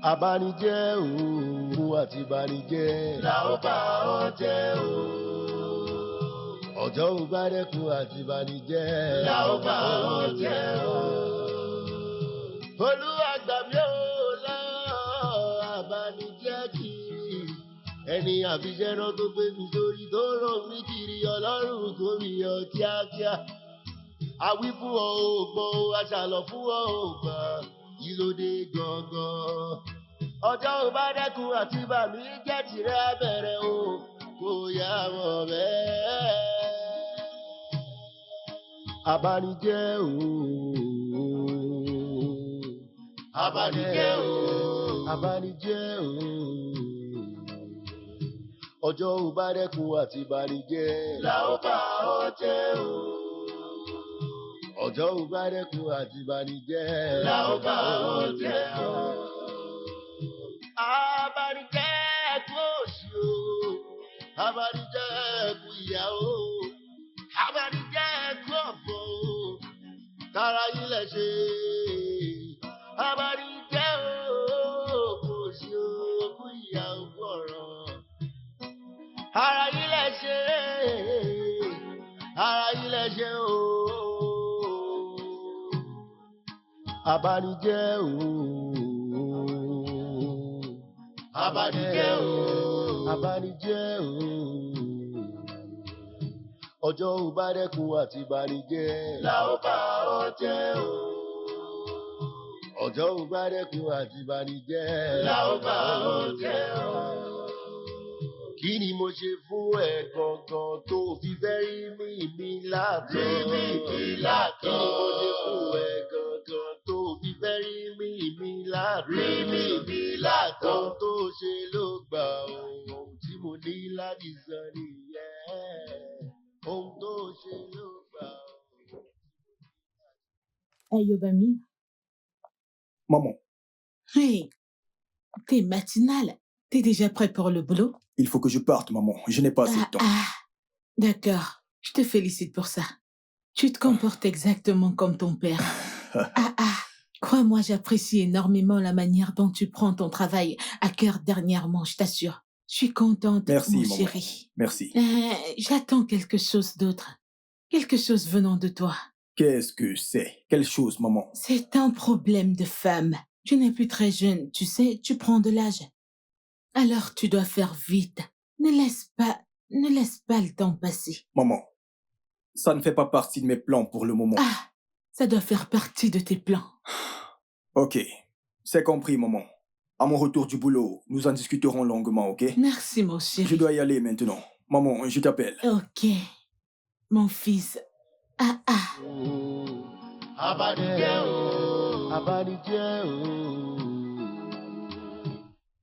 Abanijẹ́ òun àti ìbànújẹ́ la ó bá ọ jẹ́ o. Ọjọ́ ò bá dẹ́kun àti ìbànújẹ́ la ó bá ọ jẹ́ o. Olúwa gbà mí o lọ́wọ́ abanijẹ́ kiri. Ẹni àfijẹ́ náà tó gbé mi sórí tó ràn mí kiri Ọlọ́run kò rí ọ kíákíá. Àwí fún ọ ò gbọ́, aṣàlọ̀ fún ọ ò gbà, kí ló dé gangan? Ọjọ́ ò bá dẹ́kun àti ìbànújẹ́ tìrẹ bẹ̀rẹ̀ o, kò yá mọ̀ bẹ́ẹ̀. Abanijẹ́ o, abanijẹ́ o, abanijẹ́ o. Ọjọ́ ò bá dẹ́kun àti ìbànújẹ́ la ó bá ọ jẹ́ o. Ọjọ́ ò bá dẹ́kun àti ìbànújẹ́ la ó bá ọ jẹ́ o. Abanijẹ́ kú òṣì o, abanijẹ́ kú ìyà o, abanijẹ́ kú ọ̀fọ̀ o, kára yín lẹ̀ ṣe. Abanijẹ́ o, kú òṣì o, kú ìyà o, kú ọ̀rọ̀. Ara yín lẹ̀ ṣe, ara yín lẹ̀ ṣe o. Abanijẹ́ o, abanijẹ́ o, abanijẹ́ o. Ọjọ́ ò bá dẹ́kun àti ìbànújẹ́ la ó bá ọ jẹ́ o. Ọjọ́ ò bá dẹ́kun àti ìbànújẹ́ la ó bá ọ jẹ́ o. Kí ni mo ṣe fún ẹ gangan tó fi fẹ́ rí mi látọ̀? Rí mi látọ̀. Kí ni mo ṣe fún ẹ gangan tó fi fẹ́ rí mi látọ̀? Rí mi látọ̀. Ohun tó ṣe ló gbà ohun tí mo ní láti sọ nìyẹn. Ohun tó ṣe ló gbà. Hey, Yobami. Maman, Hey, t'es matinale. T'es déjà prêt pour le boulot? il faut que je parte, maman. Je n'ai pas assez de temps. D'accord. Je te félicite pour ça. Tu te comportes exactement comme ton père. Crois-moi, j'apprécie énormément la manière dont tu prends ton travail à cœur dernièrement, je t'assure. Je suis contente, Merci, mon maman. chéri. Merci. J'attends quelque chose d'autre. Quelque chose venant de toi. Qu'est-ce que c'est? Quelle chose, maman? C'est un problème de femme. Tu n'es plus très jeune, tu sais, tu prends de l'âge. Alors tu dois faire vite. Ne laisse pas le temps passer. Maman, ça ne fait pas partie de mes plans pour le moment. Ça doit faire partie de tes plans. Ok, c'est compris, maman. À mon retour du boulot, nous en discuterons longuement, ok? Merci, mon chéri. Je dois y aller maintenant. Maman, je t'appelle. Ok. Mon fils. Abanijẹ́ o, abanijẹ́ o.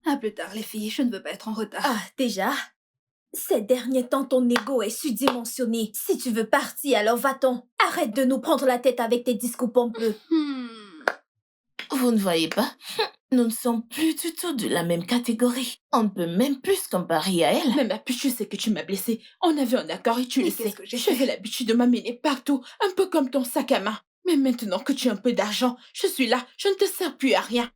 À plus tard, les filles, je ne veux pas être en retard. Déjà? Ces derniers temps, ton ego est surdimensionné. Si tu veux partir, alors va-t'en. Arrête de nous prendre la tête avec tes discours pompeux. Vous ne voyez pas? Nous ne sommes plus du tout de la même catégorie. On ne peut même plus se comparer à elle. Mais ma puce, je sais que tu m'as blessée. On avait un accord et tu le sais. qu'est-ce que j'ai fait? J'avais l'habitude de m'amener partout, un peu comme ton sac à main. Mais maintenant que tu as un peu d'argent, je suis là, je ne te sers plus à rien.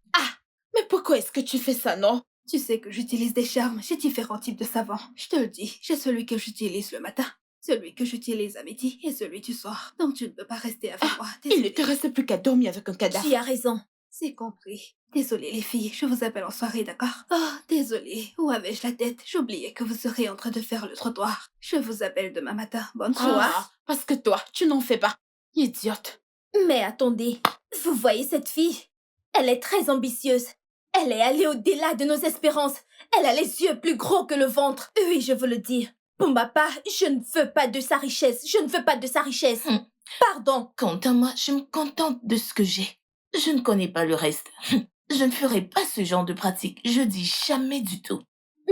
Mais pourquoi est-ce que tu fais ça, non? Tu sais que j'utilise des charmes. J'ai différents types de savons. Je te le dis, j'ai celui que j'utilise le matin, celui que j'utilise à midi et celui du soir. Donc tu ne peux pas rester avec moi. Il ne Désolée. te reste plus qu'à dormir avec un cadavre. Tu as raison. C'est compris. Désolée les filles, je vous appelle en soirée, d'accord? Oh, désolée. Où avais-je la tête? J'oubliais que vous seriez en train de faire le trottoir. Je vous appelle demain matin. Bonne soirée. Parce que toi, tu n'en fais pas. Idiote. Mais attendez, vous voyez cette fille? Elle est très ambitieuse. Elle est allée au-delà de nos espérances. Elle a les yeux plus gros que le ventre. Oui, je veux le dire. Pour ma part, je ne veux pas de sa richesse. Je ne veux pas de sa richesse. Pardon. Quant à moi, je me contente de ce que j'ai. Je ne connais pas le reste. Je ne ferai pas ce genre de pratique. Je dis jamais du tout.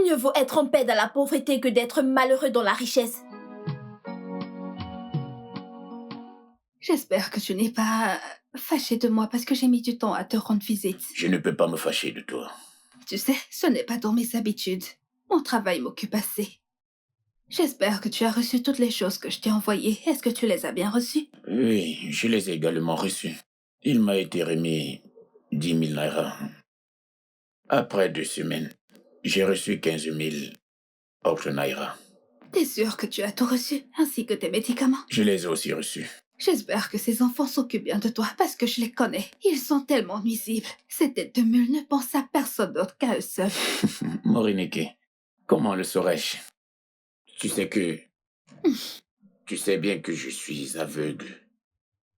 Mieux vaut être en paix dans la pauvreté que d'être malheureux dans la richesse. J'espère que tu n'es pas fâché de moi parce que j'ai mis du temps à te rendre visite. Je ne peux pas me fâcher de toi. Tu sais, ce n'est pas dans mes habitudes. Mon travail m'occupe assez. J'espère que tu as reçu toutes les choses que je t'ai envoyées. Est-ce que tu les as bien reçues? Oui, je les ai également reçus. Il m'a été remis 10 000 naira. Après 2 semaines, j'ai reçu 15 000 autres naira. T'es sûr que tu as tout reçu, ainsi que tes médicaments? Je les ai aussi reçus. J'espère que ces enfants s'occupent bien de toi, parce que je les connais. Ils sont tellement nuisibles. Ces têtes de mule ne pensent à personne d'autre qu'à eux seuls. Morineke, comment le saurais-je? Tu sais que... Tu sais bien que je suis aveugle.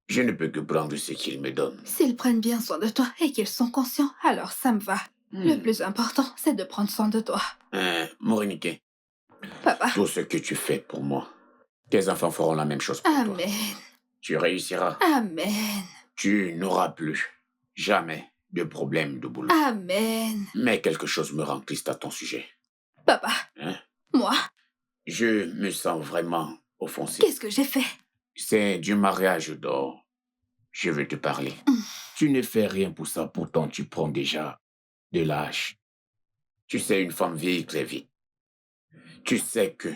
Je ne peux que prendre ce qu'ils me donnent. S'ils prennent bien soin de toi et qu'ils sont conscients, alors ça me va. Le plus important, c'est de prendre soin de toi. Morineke, Papa. tout ce que tu fais pour moi, tes enfants feront la même chose pour toi. Amen. Tu réussiras. Amen. Tu n'auras plus jamais de problème de boulot. Amen. Mais quelque chose me rend triste à ton sujet. Papa. Hein? Moi? Je me sens vraiment offensé. Qu'est-ce que j'ai fait? C'est du mariage d'or. Je veux te parler. Tu ne fais rien pour ça, pourtant tu prends déjà de l'âge. Tu sais, une femme vieillit très vite. Tu sais que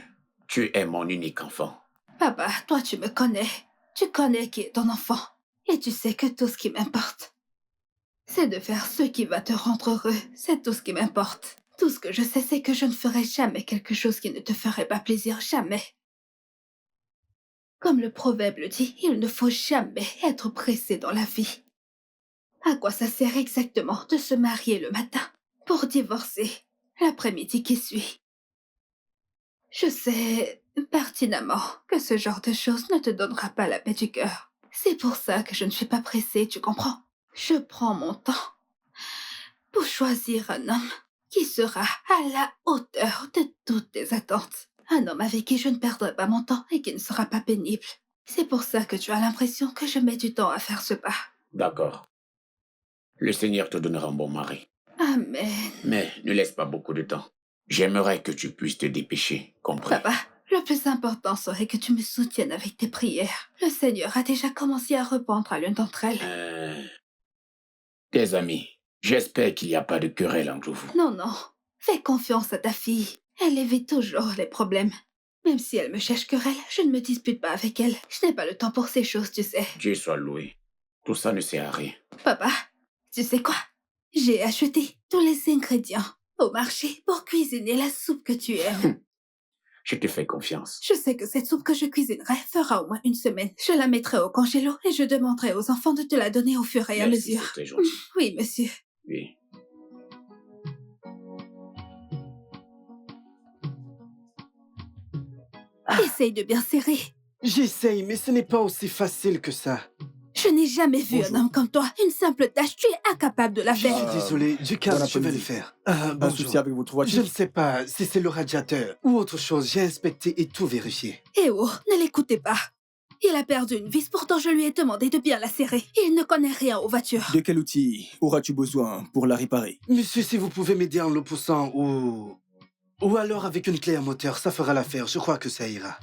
tu es mon unique enfant. Papa, toi tu me connais. Tu connais qui est ton enfant. Et tu sais que tout ce qui m'importe, c'est de faire ce qui va te rendre heureux. C'est tout ce qui m'importe. Tout ce que je sais, c'est que je ne ferai jamais quelque chose qui ne te ferait pas plaisir. Jamais. Comme le proverbe le dit, il ne faut jamais être pressé dans la vie. À quoi ça sert exactement de se marier le matin pour divorcer l'après-midi qui suit? Je sais pertinemment que ce genre de choses ne te donnera pas la paix du cœur. C'est pour ça que je ne suis pas pressée, tu comprends? Je prends mon temps pour choisir un homme qui sera à la hauteur de toutes tes attentes. Un homme avec qui je ne perdrai pas mon temps et qui ne sera pas pénible. C'est pour ça que tu as l'impression que je mets du temps à faire ce pas. D'accord. Le Seigneur te donnera un bon mari. Amen. Mais ne laisse pas beaucoup de temps. J'aimerais que tu puisses te dépêcher, compris? Papa, le plus important serait que tu me soutiennes avec tes prières. Le Seigneur a déjà commencé à répondre à l'une d'entre elles. Tes amis, j'espère qu'il n'y a pas de querelle entre vous. Non, non. Fais confiance à ta fille. Elle évite toujours les problèmes. Même si elle me cherche querelle, je ne me dispute pas avec elle. Je n'ai pas le temps pour ces choses, tu sais. Dieu soit loué. Tout ça ne sert à rien. Papa, tu sais quoi? J'ai acheté tous les ingrédients au marché pour cuisiner la soupe que tu aimes. Je te fais confiance. Je sais que cette soupe que je cuisinerai fera au moins une semaine. Je la mettrai au congélo et je demanderai aux enfants de te la donner au fur et à Merci, mesure. c'est très gentil. Oui, monsieur. Oui. Essaye de bien serrer. J'essaye, mais ce n'est pas aussi facile que ça. Je n'ai jamais vu Bonjour. un homme comme toi. Une simple tâche, tu es incapable de la Je faire. suis désolé, du bon calme, je vais le après-midi. faire. Un Bonjour. souci avec votre Je voiture? ne sais pas si c'est le radiateur ou autre chose. J'ai inspecté et tout vérifié. Eh oh, ne l'écoutez pas. Il a perdu une vis, pourtant je lui ai demandé de bien la serrer. Il ne connaît rien aux voitures. De quel outil auras-tu besoin pour la réparer? Monsieur, si vous pouvez m'aider en le poussant ou alors avec une clé à moteur, ça fera l'affaire. Je crois que ça ira.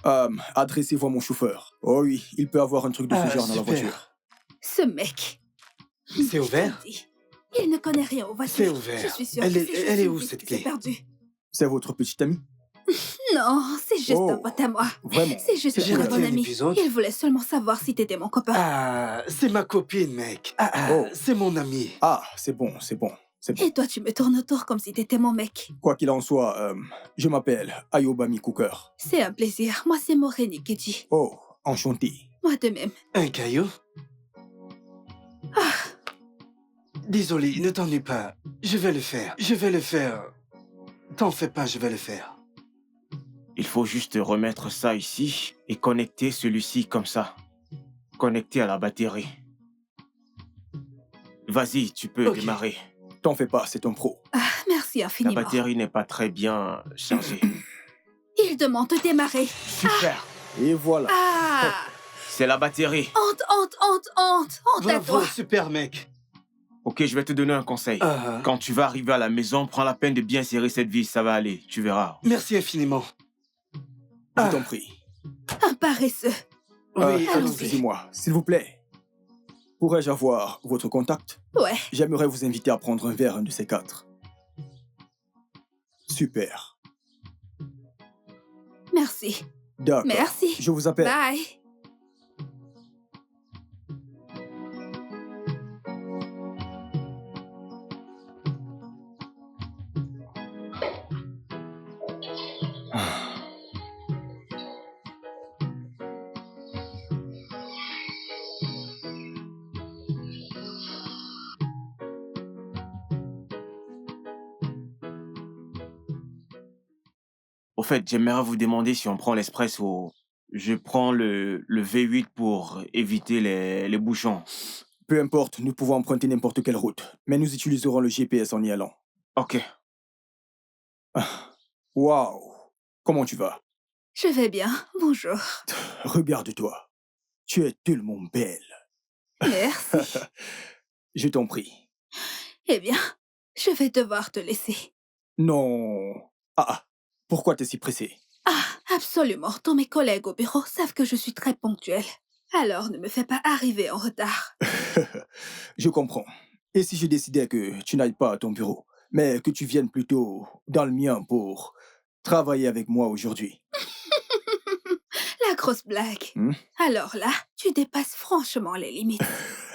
Adressez-vous à mon chauffeur. Oh oui, il peut avoir un truc de ce genre dans la super. voiture. Ce mec. C'est ouvert? Il ne connaît rien aux voitures. C'est ouvert. Je suis sûre Elle que est- c'est juste elle est une où, vis cette qui s'est clé? perdue. C'est votre petite amie? Non, c'est juste Oh. un pote à moi. Vraiment? C'est juste J'ai un raté bon un ami. épisode. Il voulait seulement savoir si t'étais mon copain. Ah, c'est ma copine, mec. Oh. C'est mon ami. Ah, c'est bon, c'est bon, c'est bon. Et toi, tu me tournes autour comme si t'étais mon mec. Quoi qu'il en soit, je m'appelle Ayobami Cooker. C'est un plaisir. Moi, c'est Maureen Keji. Oh, enchanté. Moi de même. Un caillou? Désolé, ne t'ennuie pas. Je vais le faire. Je vais le faire. T'en fais pas, je vais le faire. Il faut juste remettre ça ici et connecter celui-ci comme ça. Connecter à la batterie. Vas-y, tu peux Ok. démarrer. T'en fais pas, c'est un pro. Ah, merci La infiniment. batterie n'est pas très bien chargée. Il demande de démarrer. Super. Et voilà. Ah! C'est la batterie. Honte, honte, honte, honte. Honte à Bravo, toi. super mec. Ok, je vais te donner un conseil. Ah, Quand tu vas arriver à la maison, prends la peine de bien serrer cette vis, ça va aller, tu verras. merci infiniment. Je Ah. t'en prie. Un paresseux. Oui, allons-y. allons-y. Excusez-moi, s'il vous plaît. Pourrais-je avoir votre contact? Ouais. J'aimerais vous inviter à prendre un verre, un de ces quatre. Super. Merci. D'accord. Merci. Je vous appelle. Bye. Au fait, j'aimerais vous demander si on prend l'express ou je prends le V8 pour éviter les bouchons. Peu importe, nous pouvons emprunter n'importe quelle route, mais nous utiliserons le GPS en y allant. Ok. Waouh! Comment tu vas? Je vais bien, bonjour. Regarde-toi. Tu es tellement belle. Merci. Je t'en prie. Eh bien, je vais devoir te laisser. Non. Pourquoi t'es si pressé? Ah, absolument. Tous mes collègues au bureau savent que je suis très ponctuelle. Alors ne me fais pas arriver en retard. Je comprends. Et si je décidais que tu n'ailles pas à ton bureau, mais que tu viennes plutôt dans le mien pour travailler avec moi aujourd'hui? La grosse blague. Hmm? Alors là, tu dépasses franchement les limites.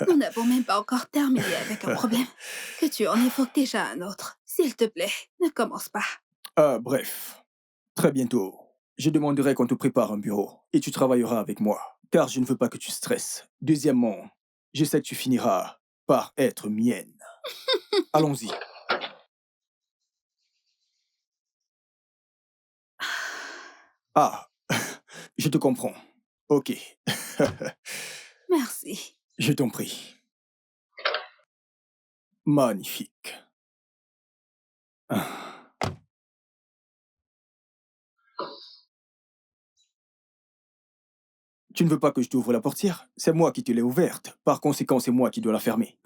Nous n'avons même pas encore terminé avec un problème. Que tu en évoques déjà un autre. S'il te plaît, ne commence pas. Bref. Très bientôt, je demanderai qu'on te prépare un bureau et tu travailleras avec moi, car je ne veux pas que tu stresses. Deuxièmement, je sais que tu finiras par être mienne. Allons-y. Je te comprends. Ok. Merci. Je t'en prie. Magnifique. Tu ne veux pas que je t'ouvre la portière? C'est moi qui te l'ai ouverte. Par conséquent, c'est moi qui dois la fermer.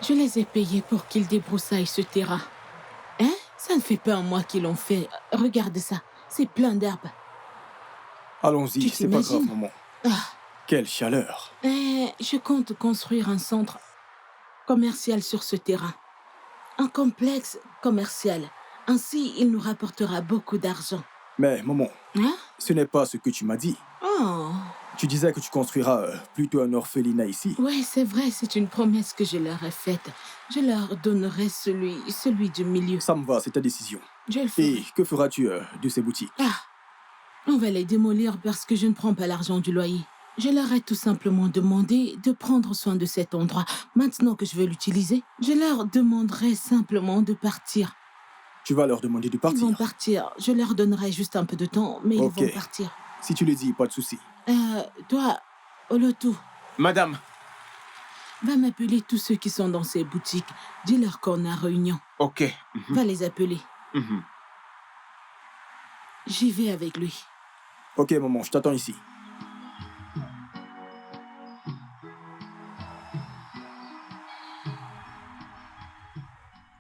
Je les ai payés pour qu'ils débroussaillent ce terrain. Hein? Ça ne fait pas un mois qu'ils l'ont fait. Regarde ça, c'est plein d'herbes. Allons-y, c'est pas grave, maman. Ah. Quelle chaleur. Je compte construire un centre commercial sur ce terrain. Un complexe commercial. Ainsi, il nous rapportera beaucoup d'argent. Mais, maman, Hein? ce n'est pas ce que tu m'as dit. Oh. Tu disais que tu construiras plutôt un orphelinat ici. Oui, c'est vrai, c'est une promesse que je leur ai faite. Je leur donnerai celui du milieu. Ça me va, c'est ta décision. Je le ferai. Et que feras-tu de ces boutiques? On va les démolir parce que je ne prends pas l'argent du loyer. Je leur ai tout simplement demandé de prendre soin de cet endroit. Maintenant que je veux l'utiliser, je leur demanderai simplement de partir. Tu vas leur demander de partir? Ils vont partir. Je leur donnerai juste un peu de temps, mais ils vont partir. Si tu le dis, pas de souci. Toi, Olotu. Madame. Va m'appeler tous ceux qui sont dans ces boutiques. Dis-leur qu'on a réunion. Ok. Va les appeler. J'y vais avec lui. Ok, maman, je t'attends ici.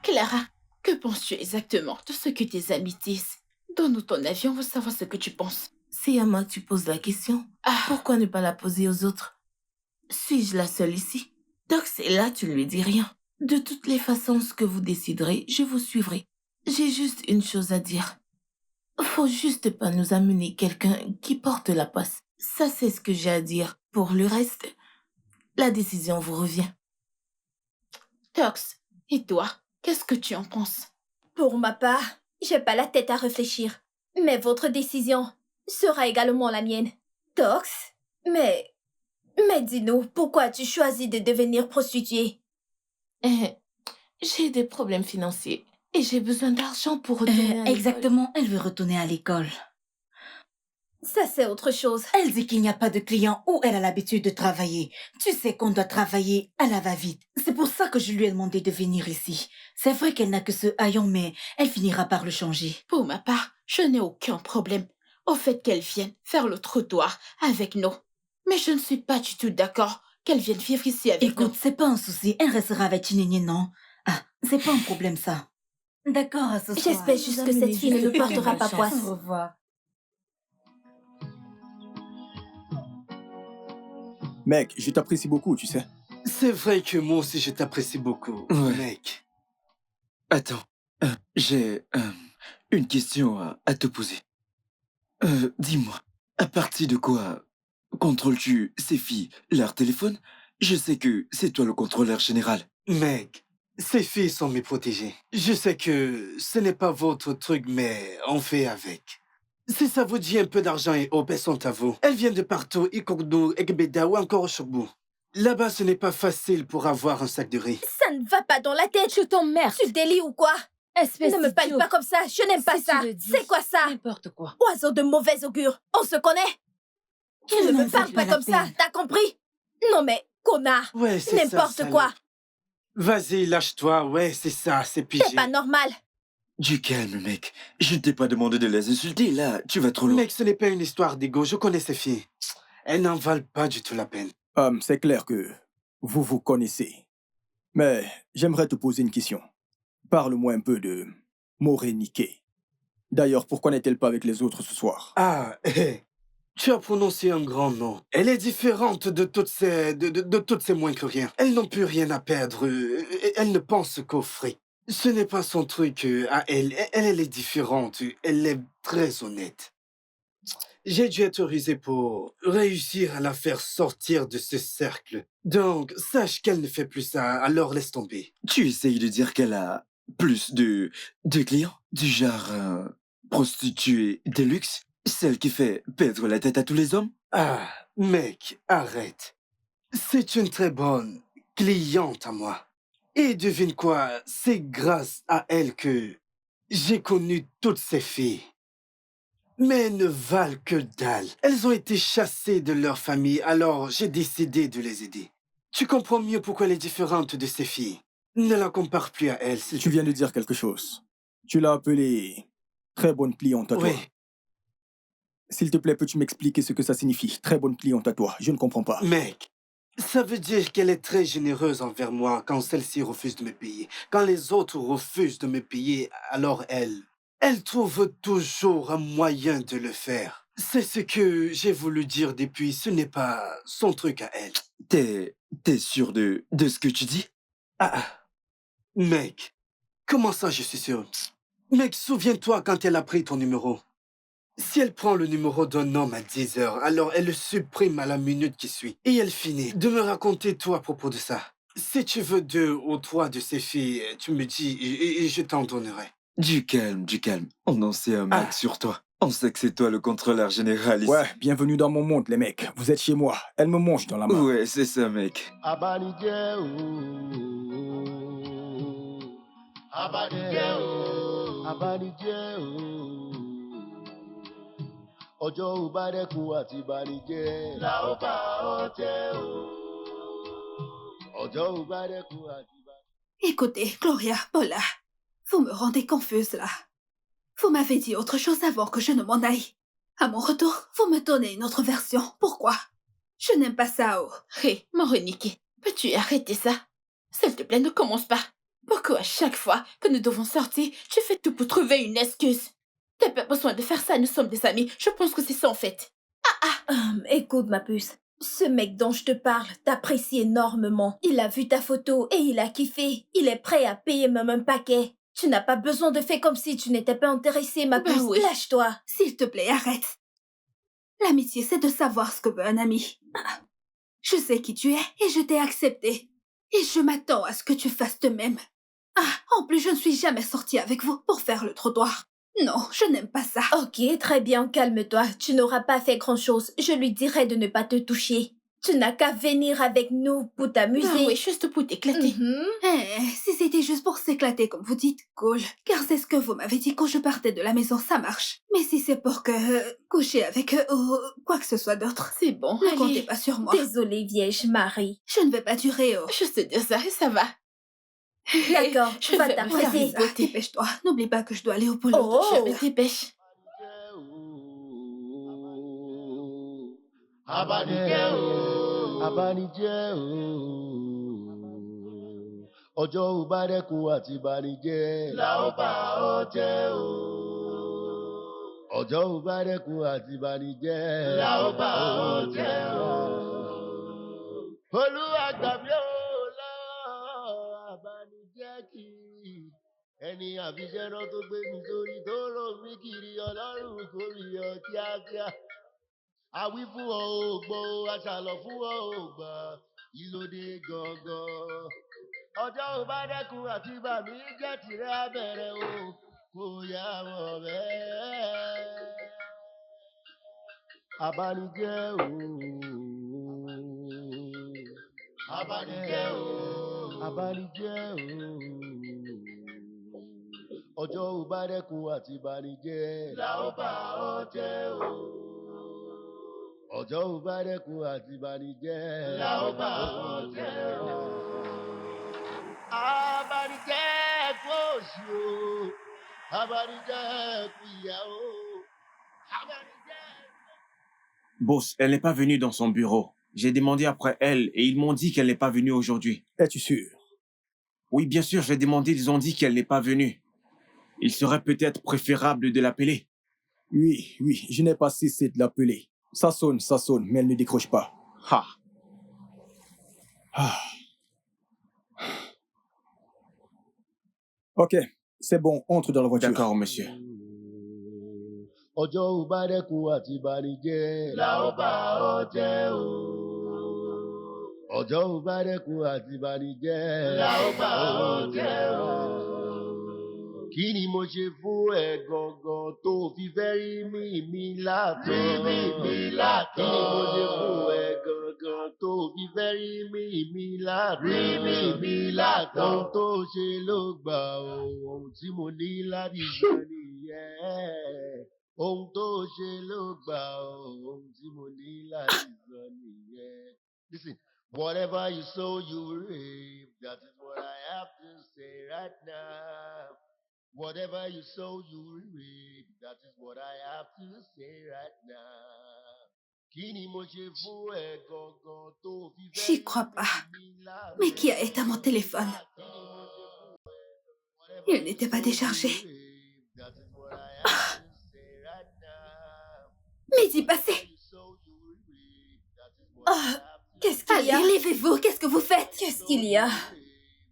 Clara, que penses-tu exactement de ce que tes amis disent? Donne-nous ton avis, on veut savoir ce que tu penses. C'est à moi que tu poses la question. Pourquoi ne pas la poser aux autres? Suis-je la seule ici? Dox est là, tu ne lui dis rien. De toutes les façons, ce que vous déciderez, je vous suivrai. J'ai juste une chose à dire. Faut juste pas nous amener quelqu'un qui porte la poisse. Ça, c'est ce que j'ai à dire. Pour le reste, la décision vous revient. Dox, et toi, qu'est-ce que tu en penses? Pour ma part, j'ai pas la tête à réfléchir. Mais votre décision sera également la mienne. Dox, Mais dis-nous, pourquoi as-tu choisi de devenir prostituée? J'ai des problèmes financiers et j'ai besoin d'argent pour retourner à l'école. Exactement, elle veut retourner à l'école. Ça, c'est autre chose. Elle dit qu'il n'y a pas de clients où elle a l'habitude de travailler. Tu sais qu'on doit travailler à la va-vite. C'est pour ça que je lui ai demandé de venir ici. C'est vrai qu'elle n'a que ce haillon, mais elle finira par le changer. Pour ma part, je n'ai aucun problème au fait qu'elle vienne faire le trottoir avec nous. Mais je ne suis pas du tout d'accord qu'elle vienne vivre ici avec nous. Écoute, c'est pas un souci. Elle restera avec Chinénié, non? Ah, c'est pas un problème, ça. D'accord, à ce soir. J'espère juste que cette fille ne nous portera pas poisse. Au revoir. Mec, je t'apprécie beaucoup, tu sais. C'est vrai que moi aussi je t'apprécie beaucoup, mec. Attends, j'ai une question à te poser. Dis-moi, à partir de quoi contrôles-tu ces filles, leur téléphone? Je sais que c'est toi le contrôleur général. Mec, ces filles sont mes protégées. Je sais que ce n'est pas votre truc, mais on fait avec. Si ça vous dit un peu d'argent et Opé sont à vous. Elles viennent de partout, Ikogdo, Egbeda ou encore Oshogbo. Là-bas, ce n'est pas facile pour avoir un sac de riz. Ça ne va pas dans la tête. Je t'emmerde. Tu délies ou quoi? Espèce Ne me parle d'idiot. pas comme ça. Je n'aime pas Si ça. tu le dis. C'est quoi ça? N'importe quoi. Oiseau de mauvais augure. On se connaît? Tu Elle ne n'en me parles vaut pas pas la comme ça. peine. T'as compris? Non mais, connard. Ouais, c'est ça. N'importe salope. quoi. Vas-y, lâche-toi. Ouais, c'est ça, c'est pigé. C'est pas normal. Du calme, mec. Je ne t'ai pas demandé de les insulter, là, tu vas trop loin. Mec, ce n'est pas une histoire d'ego. Je connais ces filles. Elles n'en valent pas du tout la peine. C'est clair que vous vous connaissez. Mais j'aimerais te poser une question. Parle-moi un peu de Moréniké. D'ailleurs, pourquoi n'est-elle pas avec les autres ce soir? Ah, tu as prononcé un grand nom. Elle est différente de toutes ces moins que rien. Elles n'ont plus rien à perdre. Elles ne pensent qu'au fric. Ce n'est pas son truc à elle. Elle est différente. Elle est très honnête. J'ai dû être rusé pour réussir à la faire sortir de ce cercle. Donc, sache qu'elle ne fait plus ça, alors laisse tomber. Tu essayes de dire qu'elle a plus de clients? Du genre prostituée de luxe? Celle qui fait perdre la tête à tous les hommes? Ah, mec, arrête. C'est une très bonne cliente à moi. Et devine quoi, c'est grâce à elle que j'ai connu toutes ces filles. Mais elles ne valent que dalle. Elles ont été chassées de leur famille, alors j'ai décidé de les aider. Tu comprends mieux pourquoi elle est différente de ces filles. Ne la compare plus à elle, s'il te Tu viens de dire quelque chose. Tu l'as appelée très bonne cliente à toi. Oui, S'il te plaît, peux-tu m'expliquer ce que ça signifie? Très bonne cliente à toi. Je ne comprends pas. mec. Ça veut dire qu'elle est très généreuse envers moi quand celle-ci refuse de me payer. Quand les autres refusent de me payer, alors elle trouve toujours un moyen de le faire. C'est ce que j'ai voulu dire depuis, ce n'est pas son truc à elle. T'es sûr de ce que tu dis? Ah, mec, comment ça je suis sûr? Mec, souviens-toi quand elle a pris ton numéro. Si elle prend le numéro d'un homme à 10 heures, alors elle le supprime à la minute qui suit. Et elle finit de me raconter tout à propos de ça. Si tu veux 2 ou 3 de ces filles, tu me dis et je t'en donnerai. Du calme. On en sait un max sur toi. On sait que c'est toi le contrôleur général ici. Ouais, bienvenue dans mon monde, les mecs. Vous êtes chez moi. Elle me mange dans la main. Ouais, c'est ça, mec. Abanijẹ́ o. Abanijẹ́ o. Abanijẹ́ o. Ọjọ́ ò bá dẹ́kun àti banijẹ́. La ó bá ọ jẹ́ o. Ọjọ́ ò bá dẹ́kun àti banijẹ́. Écoutez, Gloria, Paula, vous me rendez confuse là. Vous m'avez dit autre chose avant que je ne m'en aille. À mon retour, vous me donnez une autre version. Pourquoi? Je n'aime pas ça, oh. Hé, Moréniké, peux-tu arrêter ça? S'il te plaît, ne commence pas. Pourquoi à chaque fois que nous devons sortir, tu fais tout pour trouver une excuse? T'as pas besoin de faire ça, nous sommes des amis. Je pense que c'est ça en fait. Écoute, ma puce. Ce mec dont je te parle t'apprécie énormément. Il a vu ta photo et il a kiffé. Il est prêt à payer même un paquet. Tu n'as pas besoin de faire comme si tu n'étais pas intéressée, ma puce. oui. Lâche-toi. S'il te plaît, arrête. L'amitié, c'est de savoir ce que veut un ami. Je sais qui tu es et je t'ai accepté. Et je m'attends à ce que tu fasses de même. En plus, je ne suis jamais sortie avec vous pour faire le trottoir. Non, je n'aime pas ça. Ok, très bien, calme-toi. Tu n'auras pas fait grand-chose. Je lui dirai de ne pas te toucher. Tu n'as qu'à venir avec nous pour t'amuser. Ah oui, juste pour t'éclater. Si c'était juste pour s'éclater, comme vous dites, cool. Car c'est ce que vous m'avez dit quand je partais de la maison, ça marche. Mais si c'est pour coucher avec eux ou quoi que ce soit d'autre, C'est bon, ne allez. comptez pas sur moi. Désolée, vieille Marie. Je ne vais pas durer Juste dire ça et ça va. D'accord, Je va vais me faire t'apprêter. rigoter. Dépêche-toi. N'oublie pas que je dois aller au boulot. Oh. Je me dépêche. Abanijẹ́ o, abanijẹ́ o. Ọjọ́ ò bá dẹ́kun àti banijẹ́. La ó bá ọ jẹ́ o. Ọjọ́ ò bá dẹ́kun àti banijẹ́. La ó bá ọ jẹ́ o. Olúwa gbà mí o lọ́wọ́ abanijẹ́ kiri. Ẹni àfiṣẹ́ náà tó gbé mi sórí tó rò mí kiri Ọlọ́run kò rí ọ kíákíá. Àwí fún ọ ò gbọ́, aṣàlọ̀ fún ọ ò gbà, ìlòdì gangan. Ọjọ́ ò bá dẹ́kun àti bàmí jẹ́ tìrẹ abẹ́rẹ́ o, kò yá mọ̀ bẹ́ẹ̀. Abanijẹ́ o, abanijẹ́ o, abanijẹ́ o. Ọjọ́ ò bá dẹ́kun àti banijẹ́. La ó bá ọ jẹ́ o. Ọjọ́ ò bá dẹ́kun àti banijẹ́. La ó bá ọ jẹ́ o. Abanijẹ́ kú òṣì o. Abanijẹ́ kú ìyà o. Abanijẹ́. Boss, elle n'est pas venue dans son bureau. J'ai demandé après elle et ils m'ont dit qu'elle n'est pas venue aujourd'hui. Es-tu sûr? Oui, bien sûr, j'ai demandé, ils ont dit qu'elle n'est pas venue. Il serait peut-être préférable de l'appeler. Oui, je n'ai pas cessé de l'appeler. Ça sonne, mais elle ne décroche pas. Ah. Ok, c'est bon, entre dans la voiture. D'accord, monsieur. Ọjọ́ ò bá dẹ́kun àti banijẹ́. La ó bá ọ jẹ́ o. Ọjọ́ ò bá dẹ́kun àti banijẹ́. La ó bá ọ jẹ́ o. Kí ni mo ṣe fún ẹ gangan tó fi fẹ́ rí mi látọ̀? Rí mi látọ̀. Kí ni mo ṣe fún ẹ gangan tó fi fẹ́ rí mi látọ̀? Rí mi látọ̀. Ohun tó ṣe ló gbà o, ohun tí mo ní láti sọ nìyẹn. Ohun tó ṣe ló gbà o, ohun tí mo ní láti sọ nìyẹn. Listen, whatever you sow, you reap. That is what I have to say right now. Whatever you sow, you reap. That is what I have to say right now. Kí ni mo ṣe fún ẹ gangan tó fi fẹ́? J'y crois pas. Mais qui a éteint mon téléphone? Il n'était pas déchargé. Midi passé. Qu'est-ce qu'il y a? Allez, levez-vous, qu'est-ce que vous faites? Qu'est-ce qu'il y a?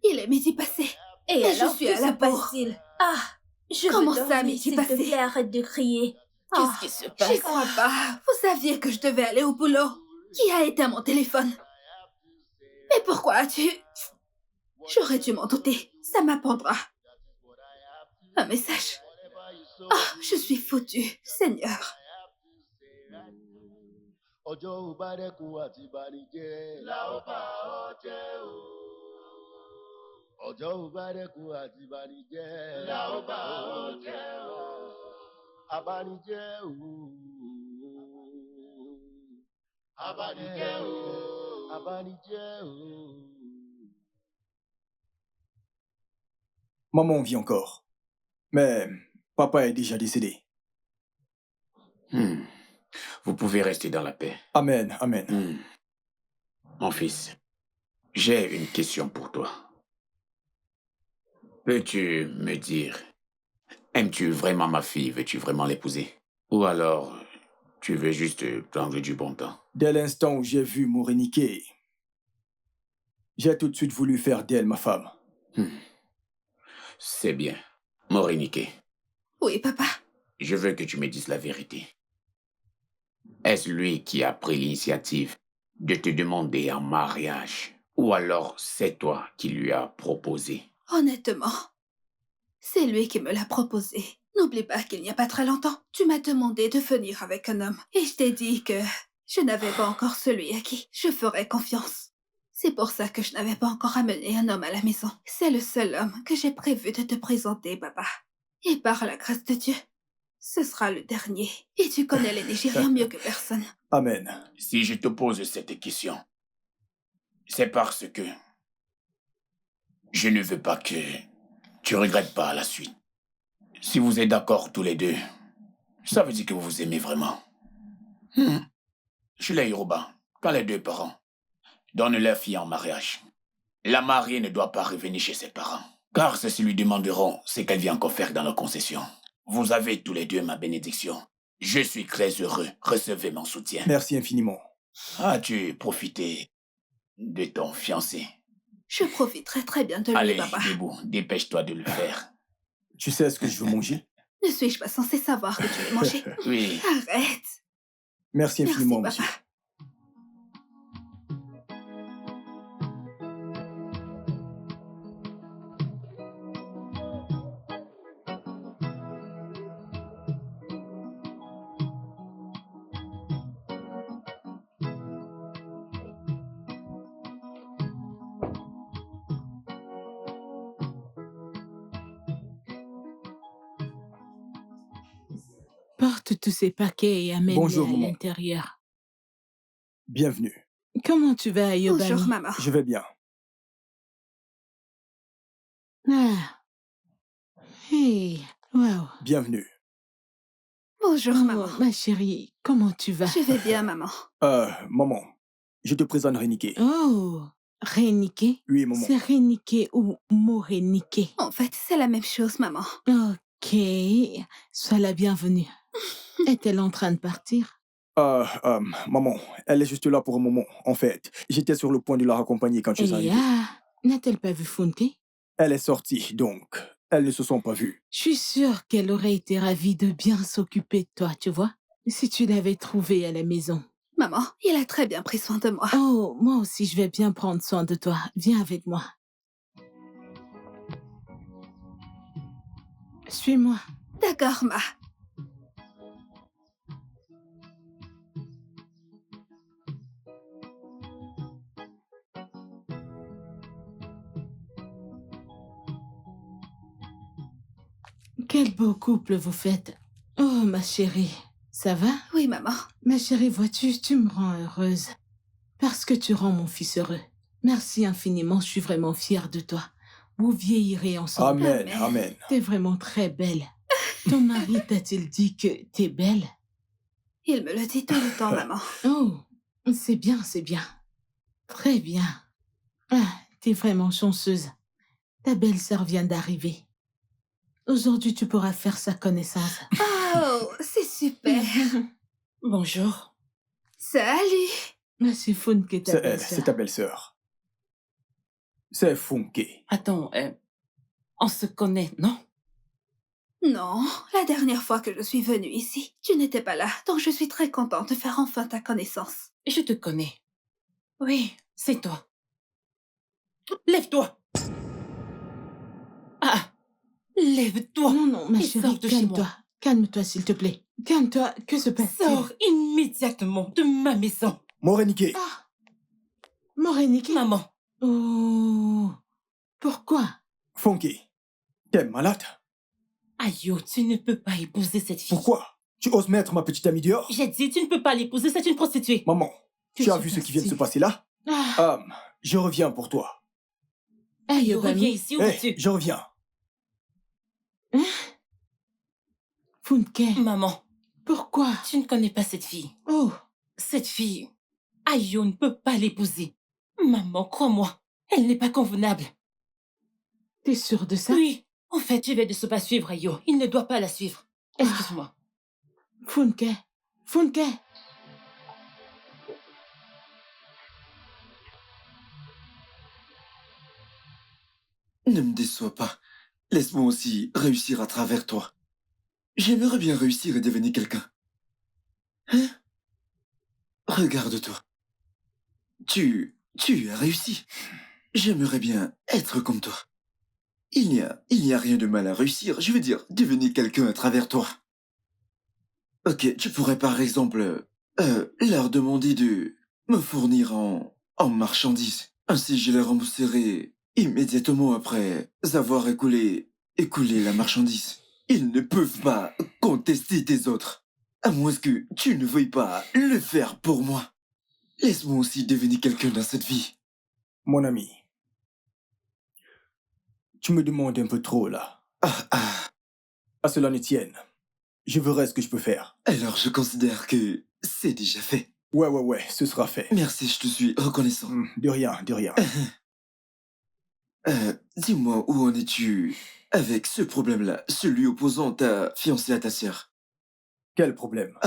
Il est midi passé. Et Mais alors, je suis que à la se bourre. passe-t-il? Ah, je Comment veux ça, dormir, midi s'il te passé? plaît, arrête de crier. Qu'est-ce qui se J'y passe? crois pas. Vous saviez que je devais aller au boulot. Qui a éteint mon téléphone? Mais pourquoi as-tu... J'aurais dû m'en douter. Ça m'apprendra. Un message. Ah, je suis foutue, Seigneur. Ọjọ́ ò bá dẹ́kun àti banijẹ́. La ó bá ọ jẹ́ o. Ọjọ́ ò bá dẹ́kun àti banijẹ́. La ó bá ọ jẹ́ o. Abanijẹ́ o. Abanijẹ́ o. Abanijẹ́ o. Maman vit encore. Mais papa est déjà décédé. Vous pouvez rester dans la paix. Amen. Mon fils, j'ai une question pour toi. Peux-tu me dire, aimes-tu vraiment ma fille? Veux-tu vraiment l'épouser? Ou alors, tu veux juste prendre du bon temps? Dès l'instant où j'ai vu Morenike, j'ai tout de suite voulu faire d'elle ma femme. C'est bien. Morenike, Oui, papa. je veux que tu me dises la vérité. Est-ce lui qui a pris l'initiative de te demander en mariage? Ou alors c'est toi qui lui as proposé? Honnêtement, C'est lui qui me l'a proposé. N'oublie pas qu'il n'y a pas très longtemps, tu m'as demandé de venir avec un homme. Et je t'ai dit que je n'avais pas encore celui à qui je ferais confiance. C'est pour ça que je n'avais pas encore amené un homme à la maison. C'est le seul homme que j'ai prévu de te présenter, papa. Et par la grâce de Dieu, ce sera le dernier. Et tu connais les Nigériens mieux que personne. Amen. Si je te pose cette question, c'est parce que je ne veux pas que tu regrettes pas la suite. Si vous êtes d'accord tous les deux, ça veut dire que vous vous aimez vraiment. Chez les Yoruba, quand les deux parents donnent leur fille en mariage, la mariée ne doit pas revenir chez ses parents, car ceux-ci lui demanderont ce qu'elle vient encore faire dans leur concession. Vous avez tous les deux ma bénédiction. Je suis très heureux. Recevez mon soutien. Merci infiniment. As-tu profité de ton fiancé? Je profiterai très bien de lui, Allez, papa. debout, dépêche-toi de le faire. Tu sais ce que je veux manger? Ne suis-je pas censée savoir que tu veux manger? Oui. Arrête. Merci infiniment, Merci, monsieur. papa. Porte tous ces paquets et amène-les Bonjour, à maman. l'intérieur. Bienvenue. Comment tu vas, Ayobami? Bonjour, maman. Je vais bien. Ah. Hey, wow. Bienvenue. Bonjour, Oh, maman. ma chérie, comment tu vas? Je vais bien, maman. Maman, je te présente Renike. Oh, Renike? Oui, maman. C'est Renike ou Morenike? En fait, c'est la même chose, maman. Ok, sois la bienvenue. Est-elle en train de partir? Maman, elle est juste là pour un moment. En fait, j'étais sur le point de la raccompagner quand tu es arrivée. N'a-t-elle pas vu Funke? Elle est sortie, donc elles ne se sont pas vues. Je suis sûre qu'elle aurait été ravie de bien s'occuper de toi, tu vois, si tu l'avais trouvée à la maison. Maman, il a très bien pris soin de moi. Oh, moi aussi, je vais bien prendre soin de toi. Viens avec moi. Suis-moi. D'accord, ma. Quel beau couple vous faites. Oh, ma chérie, ça va? Oui, maman. Ma chérie, vois-tu, tu me rends heureuse. Parce que tu rends mon fils heureux. Merci infiniment, je suis vraiment fière de toi. Vous vieillirez ensemble. Amen, amen. T'es vraiment très belle. Ton mari t'a-t-il dit que t'es belle? Il me le dit tout le temps, maman. Oh, c'est bien, c'est bien. Très bien. Ah, t'es vraiment chanceuse. Ta belle-sœur vient d'arriver. Aujourd'hui, tu pourras faire sa connaissance. Oh, c'est super. Bonjour. Salut. Mais c'est Funke, ta C'est elle, belle-sœur. c'est ta belle-sœur. C'est Funke. Attends, on se connaît, non? Non, la dernière fois que je suis venue ici, tu n'étais pas là, donc je suis très contente de faire enfin ta connaissance. Je te connais. Oui, c'est toi. Lève-toi. Ah, lève-toi. Non, non, ma Et chérie, sors de chez moi. calme-toi. Calme-toi, s'il te plaît. Calme-toi, que se passe-t-il? Sors immédiatement de ma maison. Morenike. Ah, Morenike. Maman. Oh, pourquoi? Funke. T'es malade? Ayo, tu ne peux pas épouser cette fille. Pourquoi? Tu oses mettre ma petite amie dehors? J'ai dit, tu ne peux pas l'épouser, c'est une prostituée. Maman, Que tu as se vu ce qui vient de se passe-t-il? passer là? Ah, Je reviens pour toi. Ayo, reviens Ayobami. ici, où Hé, es-tu? je reviens. Funke, Maman, pourquoi? tu ne connais pas cette fille. Oh, Cette fille, Ayo ne peut pas l'épouser. Maman, crois-moi, elle n'est pas convenable. t'es sûre de ça? Oui, en fait, je vais de ce pas suivre Ayo. Il ne doit pas la suivre. Excuse-moi. Funke, Funke. Ne me déçois pas. Laisse-moi aussi réussir à travers toi. J'aimerais bien réussir et devenir quelqu'un. Hein? Regarde-toi. Tu as réussi. J'aimerais bien être comme toi. il n'y a rien de mal à réussir. Je veux dire, devenir quelqu'un à travers toi. Ok, tu pourrais par exemple leur demander de me fournir en marchandises. Ainsi, je les rembourserai immédiatement après avoir écoulé la marchandise. Ils ne peuvent pas contester tes autres, à moins que tu ne veuilles pas le faire pour moi. Laisse-moi aussi devenir quelqu'un dans cette vie. Mon ami, tu me demandes un peu trop, là. À cela ne tienne. Je verrai ce que je peux faire. Alors, je considère que c'est déjà fait. Ouais, ce sera fait. Merci, je te suis reconnaissant. De rien, de rien. Dis-moi, où en es-tu avec ce problème-là, celui opposant ta fiancée à ta sœur? Quel problème?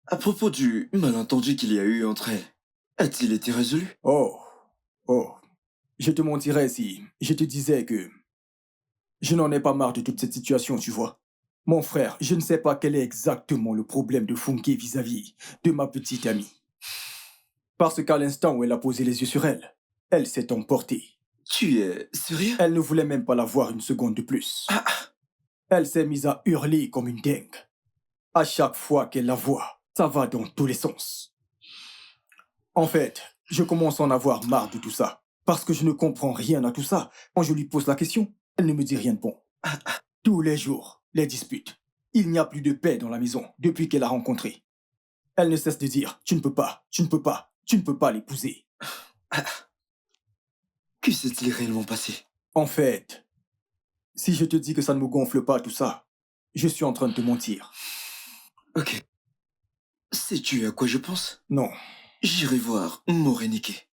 À propos du malentendu qu'il y a eu entre elles, a-t-il été résolu? Oh. Je te mentirais si je te disais que je n'en ai pas marre de toute cette situation, tu vois. Mon frère, je ne sais pas quel est exactement le problème de Funke vis-à-vis de ma petite amie. Parce qu'à l'instant où elle a posé les yeux sur elle, elle s'est emportée. Tu es sérieux? Elle ne voulait même pas la voir une seconde de plus. Elle s'est mise à hurler comme une dingue. À chaque fois qu'elle la voit, ça va dans tous les sens. En fait, je commence à en avoir marre de tout ça. Parce que je ne comprends rien à tout ça. Quand je lui pose la question, elle ne me dit rien de bon. Tous les jours, les disputes. Il n'y a plus de paix dans la maison depuis qu'elle a rencontré. Elle ne cesse de dire « Tu ne peux pas, tu ne peux pas, tu ne peux pas l'épouser. » Que s'est-il réellement passé? En fait, si je te dis que ça ne me gonfle pas tout ça, je suis en train de te mentir. Ok. Sais-tu à quoi je pense? Non. J'irai voir Morenike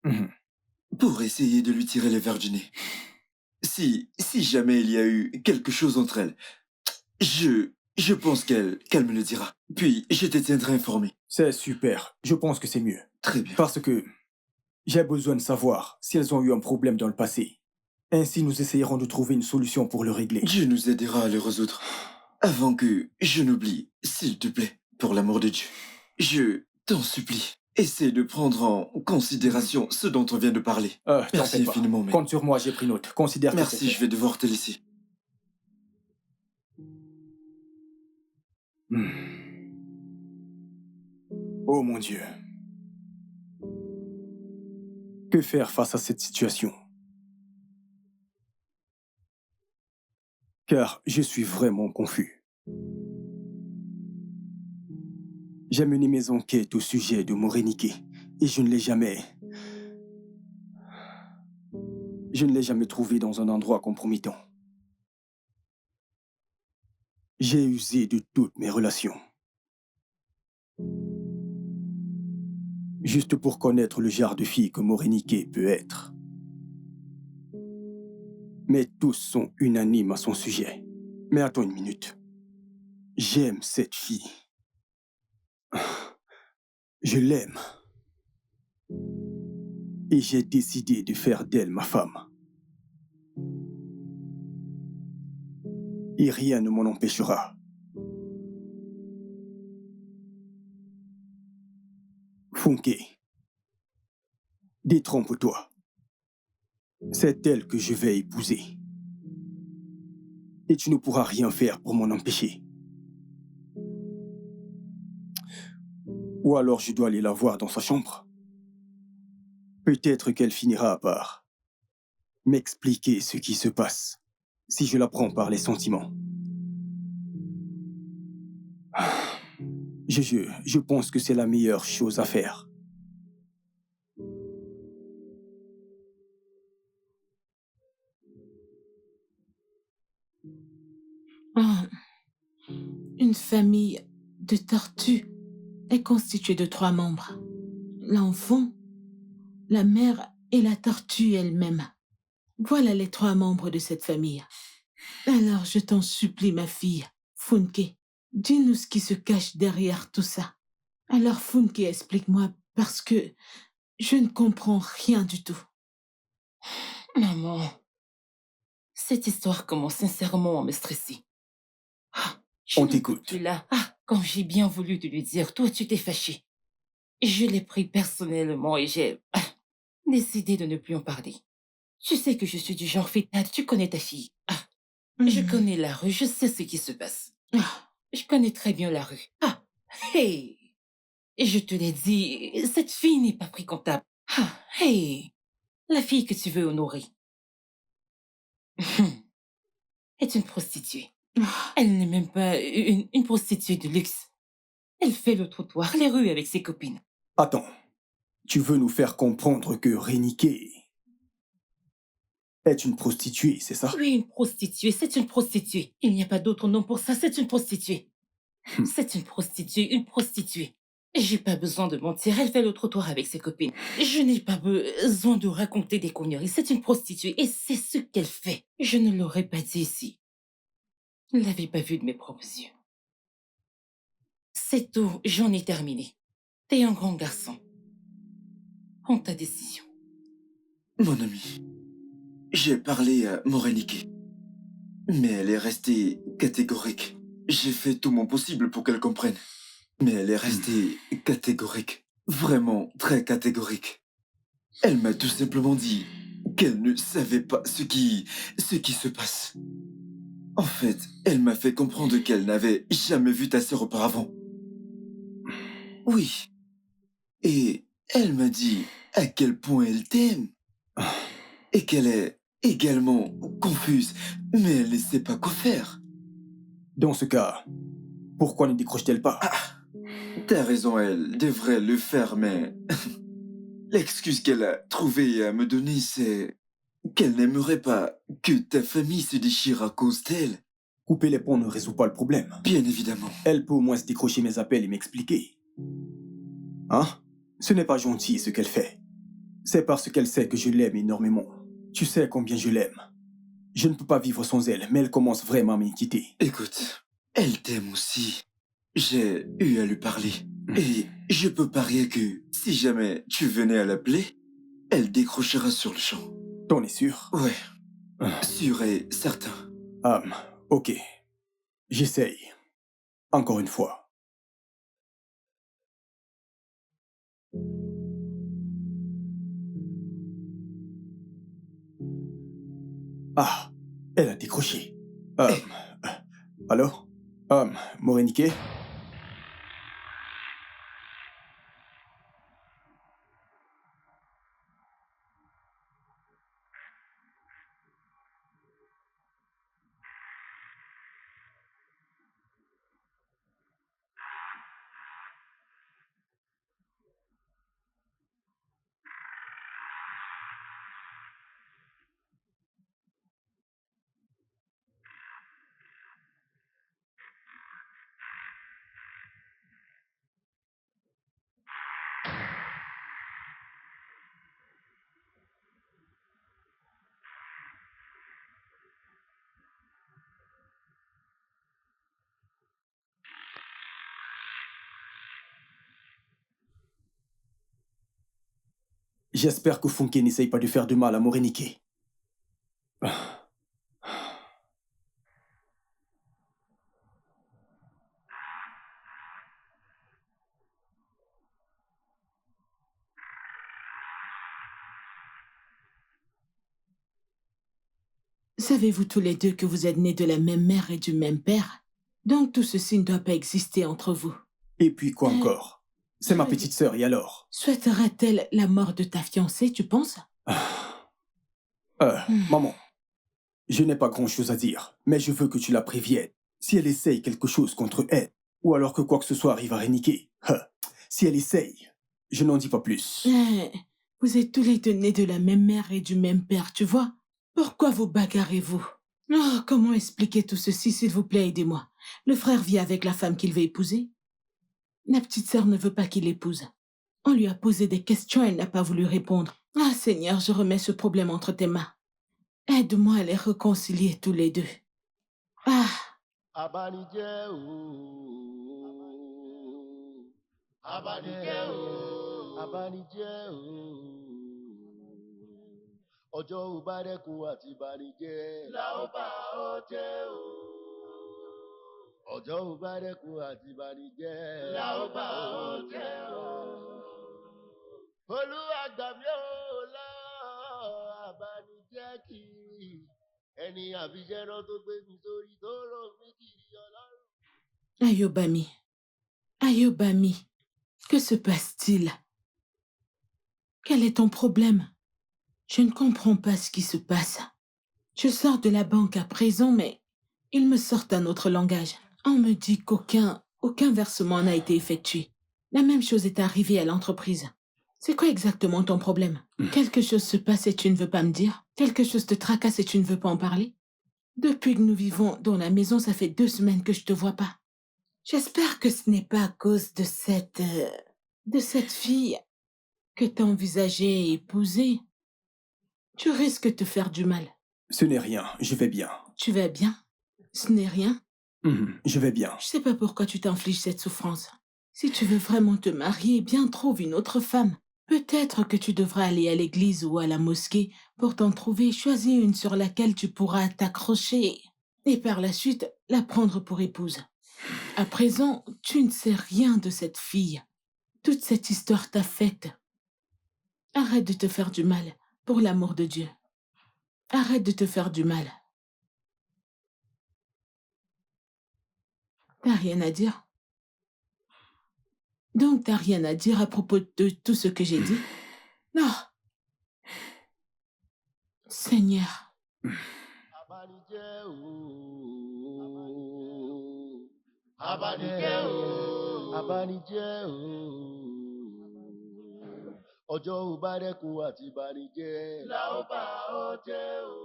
pour essayer de lui tirer les verres du nez. Si jamais il y a eu quelque chose entre elles, je pense qu'elle me le dira. Puis je te tiendrai informé. C'est super. Je pense que c'est mieux. Très bien. Parce que j'ai besoin de savoir si elles ont eu un problème dans le passé. Ainsi, nous essayerons de trouver une solution pour le régler. Dieu nous aidera à le résoudre. Avant que je n'oublie, s'il te plaît, pour l'amour de Dieu, je t'en supplie. Essaie de prendre en considération ce dont on vient de parler. Merci infiniment, mais... Compte sur moi, j'ai pris note. Considère. Merci, je vais devoir te laisser. Oh mon Dieu. Que faire face à cette situation? Car je suis vraiment confus. J'ai mené mes enquêtes au sujet de Morenike et je ne l'ai jamais trouvé dans un endroit compromettant. J'ai usé de toutes mes relations. Juste pour connaître le genre de fille que Morenike peut être. Mais tous sont unanimes à son sujet. Mais attends une minute. J'aime cette fille. Je l'aime. Et j'ai décidé de faire d'elle ma femme. Et rien ne m'en empêchera. Funke, détrompe-toi. C'est elle que je vais épouser. Et tu ne pourras rien faire pour m'en empêcher. Ou alors je dois aller la voir dans sa chambre. Peut-être qu'elle finira par m'expliquer ce qui se passe, si je la prends par les sentiments. Je pense que c'est la meilleure chose à faire. Une famille de tortues est constituée de 3 membres. L'enfant, la mère et la tortue elle-même. Voilà les 3 membres de cette famille. Alors je t'en supplie, ma fille, Funke, dis-nous ce qui se cache derrière tout ça. Alors Funke, explique-moi, parce que je ne comprends rien du tout. Maman, cette histoire commence sincèrement à me stresser. On t'écoute. Là, quand j'ai bien voulu te le dire, toi tu t'es fâché. Je l'ai pris personnellement et j'ai décidé de ne plus en parler. Tu sais que je suis du genre fêtade, tu connais ta fille. Ah, je connais la rue, je sais ce qui se passe. Ah, je connais très bien la rue. Ah, hey! Et je te l'ai dit, cette fille n'est pas fréquentable. Ah, hey! La fille que tu veux honorer est une prostituée. Elle n'est même pas une prostituée de luxe. Elle fait le trottoir, les rues avec ses copines. Attends, tu veux nous faire comprendre que Renike est une prostituée, c'est ça? Oui, une prostituée, c'est une prostituée. Il n'y a pas d'autre nom pour ça, c'est une prostituée. C'est une prostituée, une prostituée. J'ai pas besoin de mentir, elle fait le trottoir avec ses copines. Je n'ai pas besoin de raconter des conneries, c'est une prostituée et c'est ce qu'elle fait. Je ne l'aurais pas dit si je ne l'avais pas vue de mes propres yeux. C'est tout, j'en ai terminé. T'es un grand garçon. Prends ta décision. Mon ami, j'ai parlé à Morenike, mais elle est restée catégorique. J'ai fait tout mon possible pour qu'elle comprenne, mais elle est restée catégorique. Vraiment très catégorique. Elle m'a tout simplement dit qu'elle ne savait pas ce qui se passe. En fait, elle m'a fait comprendre qu'elle n'avait jamais vu ta sœur auparavant. Oui. Et elle m'a dit à quel point elle t'aime. Et qu'elle est également confuse, mais elle ne sait pas quoi faire. Dans ce cas, pourquoi ne décroche-t-elle pas? T'as raison, elle devrait le faire, mais... L'excuse qu'elle a trouvée à me donner, c'est qu'elle n'aimerait pas que ta famille se déchire à cause d'elle. Couper les ponts ne résout pas le problème. Bien évidemment. Elle peut au moins se décrocher mes appels et m'expliquer. Hein? Ce n'est pas gentil ce qu'elle fait. C'est parce qu'elle sait que je l'aime énormément. Tu sais combien je l'aime. Je ne peux pas vivre sans elle, mais elle commence vraiment à m'inquiéter. Écoute, elle t'aime aussi. J'ai eu à lui parler. Et je peux parier que si jamais tu venais à l'appeler, elle décrochera sur le champ. T'en es sûr? Ouais. Sûr et certain. Ok. J'essaye. Encore une fois. Ah, elle a décroché. Allô? Morenike? J'espère que Funke n'essaye pas de faire de mal à Morenike. Savez-vous tous les deux que vous êtes nés de la même mère et du même père? Donc tout ceci ne doit pas exister entre vous. Et puis quoi encore? C'est ma petite sœur, et alors? Souhaiterait-elle la mort de ta fiancée, tu penses? Maman, je n'ai pas grand-chose à dire, mais je veux que tu la préviennes. Si elle essaye quelque chose contre elle, ou alors que quoi que ce soit arrive à Renike, si elle essaye, je n'en dis pas plus. Vous êtes tous les deux nés de la même mère et du même père, tu vois? Pourquoi vous bagarrez-vous? Oh, comment expliquer tout ceci, s'il vous plaît, aidez-moi. Le frère vit avec la femme qu'il veut épouser. La petite sœur ne veut pas qu'il l'épouse. On lui a posé des questions, elle n'a pas voulu répondre. Ah, Seigneur, je remets ce problème entre tes mains. Aide-moi à les réconcilier tous les deux. Ah. Abanijẹ́ o. Abanijẹ́ o. Abanijẹ́ o. Ọjọ́ ò bá dẹ́kun àti banijẹ́. La ó bá ọ jẹ́ o. Ọjọ́ ò bá dẹ́kun àti banijẹ́. La ó bá ọ jẹ́ o. Olúwa gbà mí o lọ́wọ́ abanijẹ́. Ayobami, Ayobami, que se passe-t-il? Quel est ton problème? Je ne comprends pas ce qui se passe. Je sors de la banque à présent, mais ils me sortent un autre langage. On me dit qu'aucun versement n'a été effectué. La même chose est arrivée à l'entreprise. C'est quoi exactement ton problème? Quelque chose se passe et tu ne veux pas me dire? Quelque chose te tracasse et tu ne veux pas en parler? Depuis que nous vivons dans la maison, ça fait 2 semaines que je te vois pas. J'espère que ce n'est pas à cause de cette fille que t'as envisagé épouser. Tu risques de te faire du mal. Ce n'est rien, je vais bien. Tu vas bien? Ce n'est rien? Je vais bien. Je sais pas pourquoi tu t'infliges cette souffrance. Si tu veux vraiment te marier, bien trouve une autre femme. Peut-être que tu devras aller à l'église ou à la mosquée pour t'en trouver. Choisis une sur laquelle tu pourras t'accrocher et par la suite la prendre pour épouse. À présent, tu ne sais rien de cette fille. Toute cette histoire t'affecte. Arrête de te faire du mal, pour l'amour de Dieu. Arrête de te faire du mal. T'as rien à dire? Donc t'as rien à dire à propos de tout ce que j'ai dit? Non. Seigneur. Ọjọ́ ò bá dẹ́kun àti ìbànújẹ́. La ó bá ọ jẹ́ o.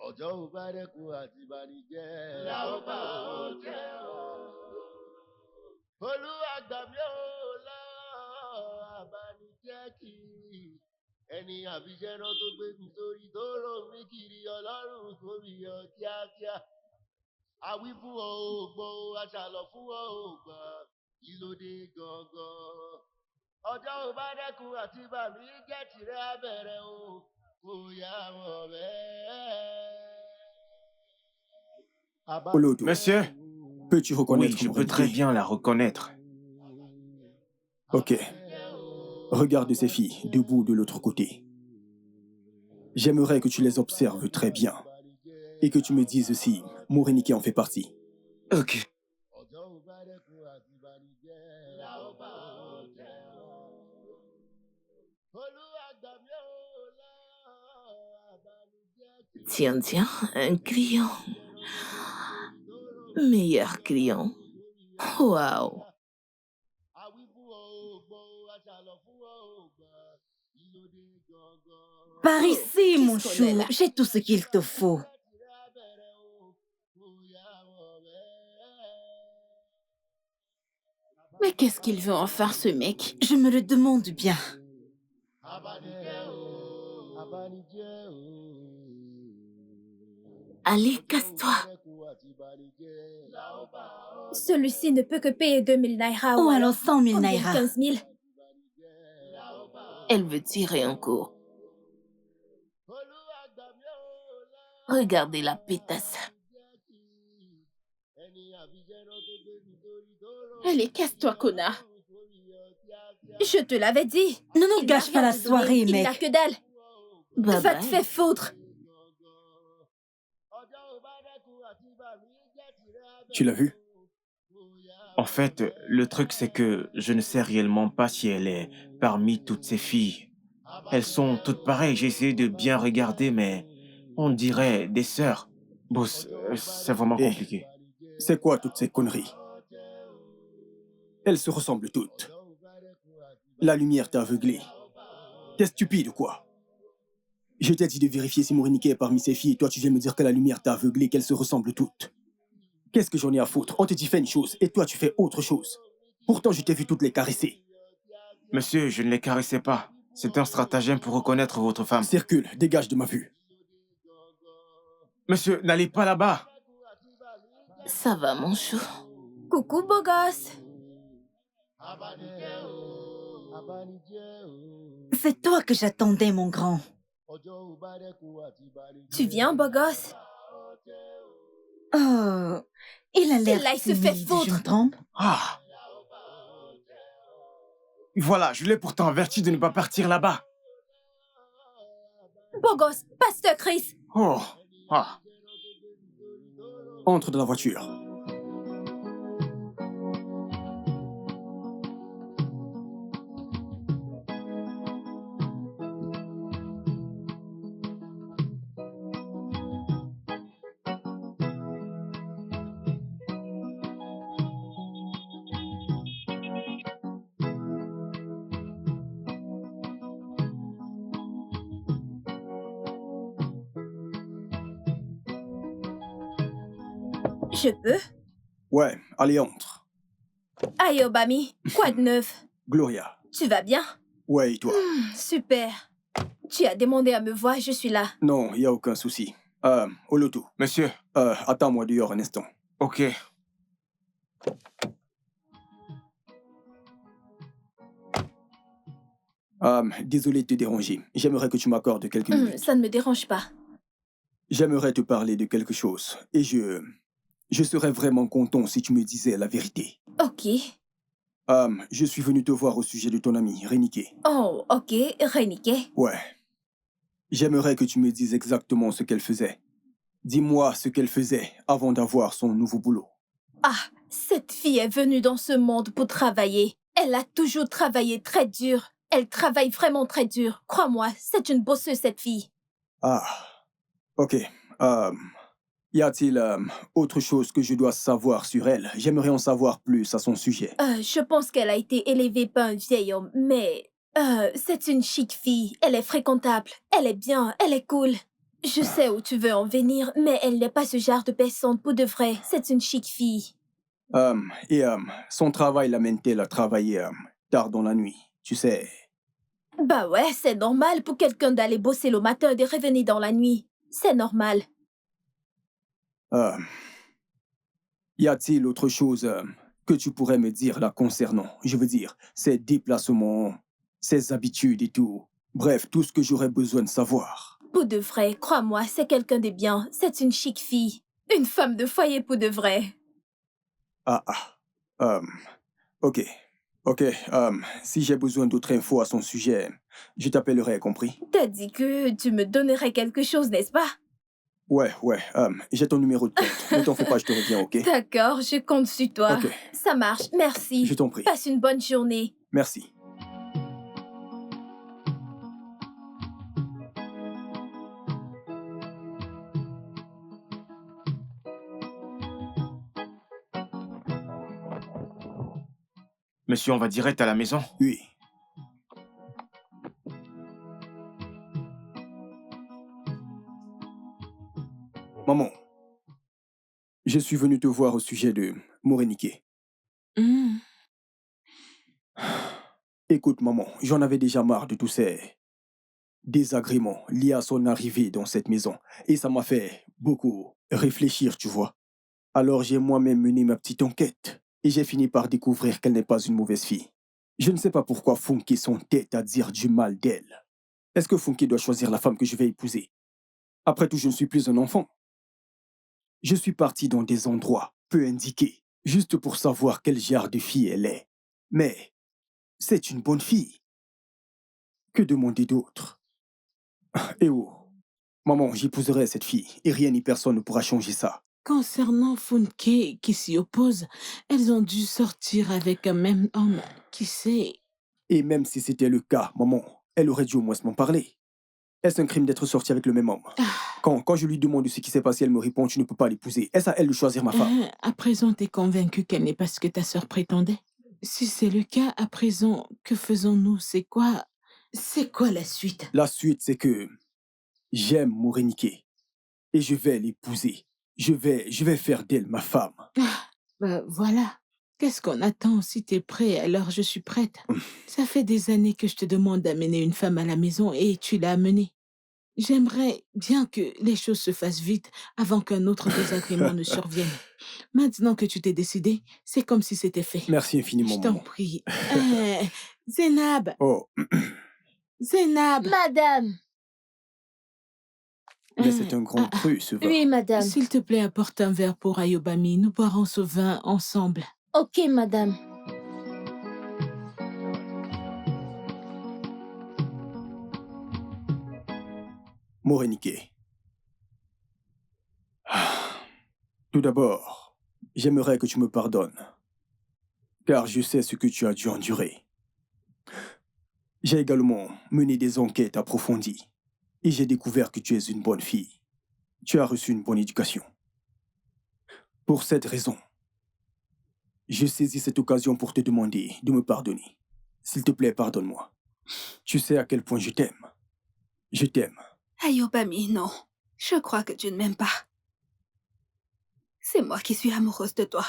Ọjọ́ ò bá dẹ́kun àti ìbànújẹ́. La ó bá ọ jẹ́ o. Olúwa gbà mí o lọ́wọ́ àbànújẹ́ kiri. Ẹni àbíjẹ́ náà tó gbé mi sórí tó rò mí kiri Ọlọ́run kò mi yọ kíákíá. Àwí fún ọ ò gbọ́, aṣàlọ̀ fún ọ ò gbọ́. Kí ló dé gangan? Ọjọ́ ò bá dẹ́kun àti bàmí jẹ́ tìrẹ abẹ̀rẹ̀ o, kò yá wọn bẹ́ẹ̀. Olodo, Monsieur? peux-tu reconnaître Oui, je peux très bien la reconnaître. Ok. Regarde ces filles, debout de l'autre côté. J'aimerais que tu les observes très bien. Et que tu me dises si Morenike en fait partie. Ok. Tiens, tiens, un client. Meilleur client. Waouh. Par ici, mon Qu'est-ce qu'on est chou, là? j'ai tout ce qu'il te faut. Mais qu'est-ce qu'il veut en faire, ce mec? Je me le demande bien. Allez, casse-toi. Celui-ci ne peut que payer 2000 naira. Ou alors 100 000 combien, naira. 15 000. Elle veut tirer un coup. Regardez la pétasse. Allez, casse-toi, connard. Je te l'avais dit. Ne nous Il gâche n'a pas rien la à te donner. soirée, Il mec. n'a que dalle. Bye Va bye. te faire foutre. Tu l'as vu? En fait, le truc c'est que je ne sais réellement pas si elle est parmi toutes ces filles. Elles sont toutes pareilles, j'ai essayé de bien regarder, mais on dirait des sœurs. Boss, c'est vraiment Eh. compliqué. C'est quoi toutes ces conneries? Elles se ressemblent toutes. La lumière t'a aveuglé. T'es stupide ou quoi? Je t'ai dit de vérifier si Morenike est parmi ces filles et toi tu viens me dire que la lumière t'a aveuglé, qu'elles se ressemblent toutes. Qu'est-ce que j'en ai à foutre? On te dit fais une chose et toi tu fais autre chose. Pourtant je t'ai vu toutes les caresser. Monsieur, je ne les caressais pas. C'est un stratagème pour reconnaître votre femme. Circule, dégage de ma vue. Monsieur, n'allez pas là-bas. Ça va, mon chou. Coucou, beau gosse. C'est toi que j'attendais, mon grand. Tu viens, beau gosse? Oh, il a l'air Là, il se fait timide, foutre. je me trompe? Ah. Voilà, je l'ai pourtant averti de ne pas partir là-bas. Beau gosse, pasteur Chris. Oh, ah. Entre dans la voiture. Je peux? Ouais, allez, entre. Aïe, Obami, quoi de neuf? Gloria. Tu vas bien? Ouais, et toi? Super. Tu as demandé à me voir, je suis là. Non, il n'y a aucun souci. Olotu. Monsieur. Attends-moi dehors un instant. Ok. Désolé de te déranger. J'aimerais que tu m'accordes quelques minutes. Ça ne me dérange pas. J'aimerais te parler de quelque chose. Et je serais vraiment content si tu me disais la vérité. Ok. Je suis venu te voir au sujet de ton amie, Renike. Oh, ok. Renike. Ouais. J'aimerais que tu me dises exactement ce qu'elle faisait. Dis-moi ce qu'elle faisait avant d'avoir son nouveau boulot. Ah, cette fille est venue dans ce monde pour travailler. Elle a toujours travaillé très dur. Elle travaille vraiment très dur. Crois-moi, c'est une bosseuse, cette fille. Ah, ok. Y a-t-il autre chose que je dois savoir sur elle? J'aimerais en savoir plus à son sujet. Je pense qu'elle a été élevée par un vieil homme, mais... c'est une chic fille. Elle est fréquentable. Elle est bien. Elle est cool. Je sais où tu veux en venir, mais elle n'est pas ce genre de personne pour de vrai. C'est une chic fille. Son travail l'amène-t-elle à travailler tard dans la nuit? Tu sais... Bah ouais, c'est normal pour quelqu'un d'aller bosser le matin et de revenir dans la nuit. C'est normal. Y a-t-il autre chose que tu pourrais me dire la concernant? Je veux dire, ses déplacements, ses habitudes et tout. Bref, tout ce que j'aurais besoin de savoir. Pour de vrai, crois-moi, c'est quelqu'un de bien. C'est une chic fille. Une femme de foyer pour de vrai. Ok. Si j'ai besoin d'autres infos à son sujet, je t'appellerai, compris? T'as dit que tu me donnerais quelque chose, n'est-ce pas? Ouais, j'ai ton numéro de compte. Ne t'en fais pas, je te reviens, ok? D'accord, je compte sur toi. Ok. Ça marche, merci. Je t'en prie. Passe une bonne journée. Merci. Monsieur, on va direct à la maison? Oui. Maman, je suis venu te voir au sujet de Morenike. Écoute, maman, j'en avais déjà marre de tous ces désagréments liés à son arrivée dans cette maison. Et ça m'a fait beaucoup réfléchir, tu vois. Alors j'ai moi-même mené ma petite enquête. Et j'ai fini par découvrir qu'elle n'est pas une mauvaise fille. Je ne sais pas pourquoi Funke s'entête à dire du mal d'elle. Est-ce que Funke doit choisir la femme que je vais épouser? Après tout, je ne suis plus un enfant. Je suis parti dans des endroits peu indiqués, juste pour savoir quel genre de fille elle est. Mais c'est une bonne fille. Que demander d'autre? Eh oh, maman, j'épouserai cette fille, et rien ni personne ne pourra changer ça. Concernant Funke qui s'y oppose, elles ont dû sortir avec un même homme. Qui sait? Et même si c'était le cas, maman, elle aurait dû au moins m'en parler. Est-ce un crime d'être sorti avec le même homme? Quand je lui demande ce qui s'est passé, elle me répond « Tu ne peux pas l'épouser. » Est-ce à elle de choisir ma femme? À présent, t'es convaincu qu'elle n'est pas ce que ta sœur prétendait? Si c'est le cas, à présent, que faisons-nous? C'est quoi la suite? La suite, c'est que j'aime Morenike et je vais l'épouser. Je vais faire d'elle ma femme. Voilà. Qu'est-ce qu'on attend? Si t'es prêt, alors je suis prête. Ça fait des années que je te demande d'amener une femme à la maison et tu l'as amenée. J'aimerais bien que les choses se fassent vite avant qu'un autre désagrément ne survienne. Maintenant que tu t'es décidé, c'est comme si c'était fait. Merci infiniment, Je t'en maman. prie. Zénab! Oh, Zénab! Madame! mais c'est un grand cru, ce vin. Oui, madame. S'il te plaît, apporte un verre pour Ayobami. Nous boirons ce vin ensemble. Ok, madame. Morenike. Tout d'abord, j'aimerais que tu me pardonnes, car je sais ce que tu as dû endurer. J'ai également mené des enquêtes approfondies et j'ai découvert que tu es une bonne fille. Tu as reçu une bonne éducation. Pour cette raison, je saisis cette occasion pour te demander de me pardonner. S'il te plaît, pardonne-moi. Tu sais à quel point je t'aime. Je t'aime. Ayobami, non. Je crois que tu ne m'aimes pas. C'est moi qui suis amoureuse de toi.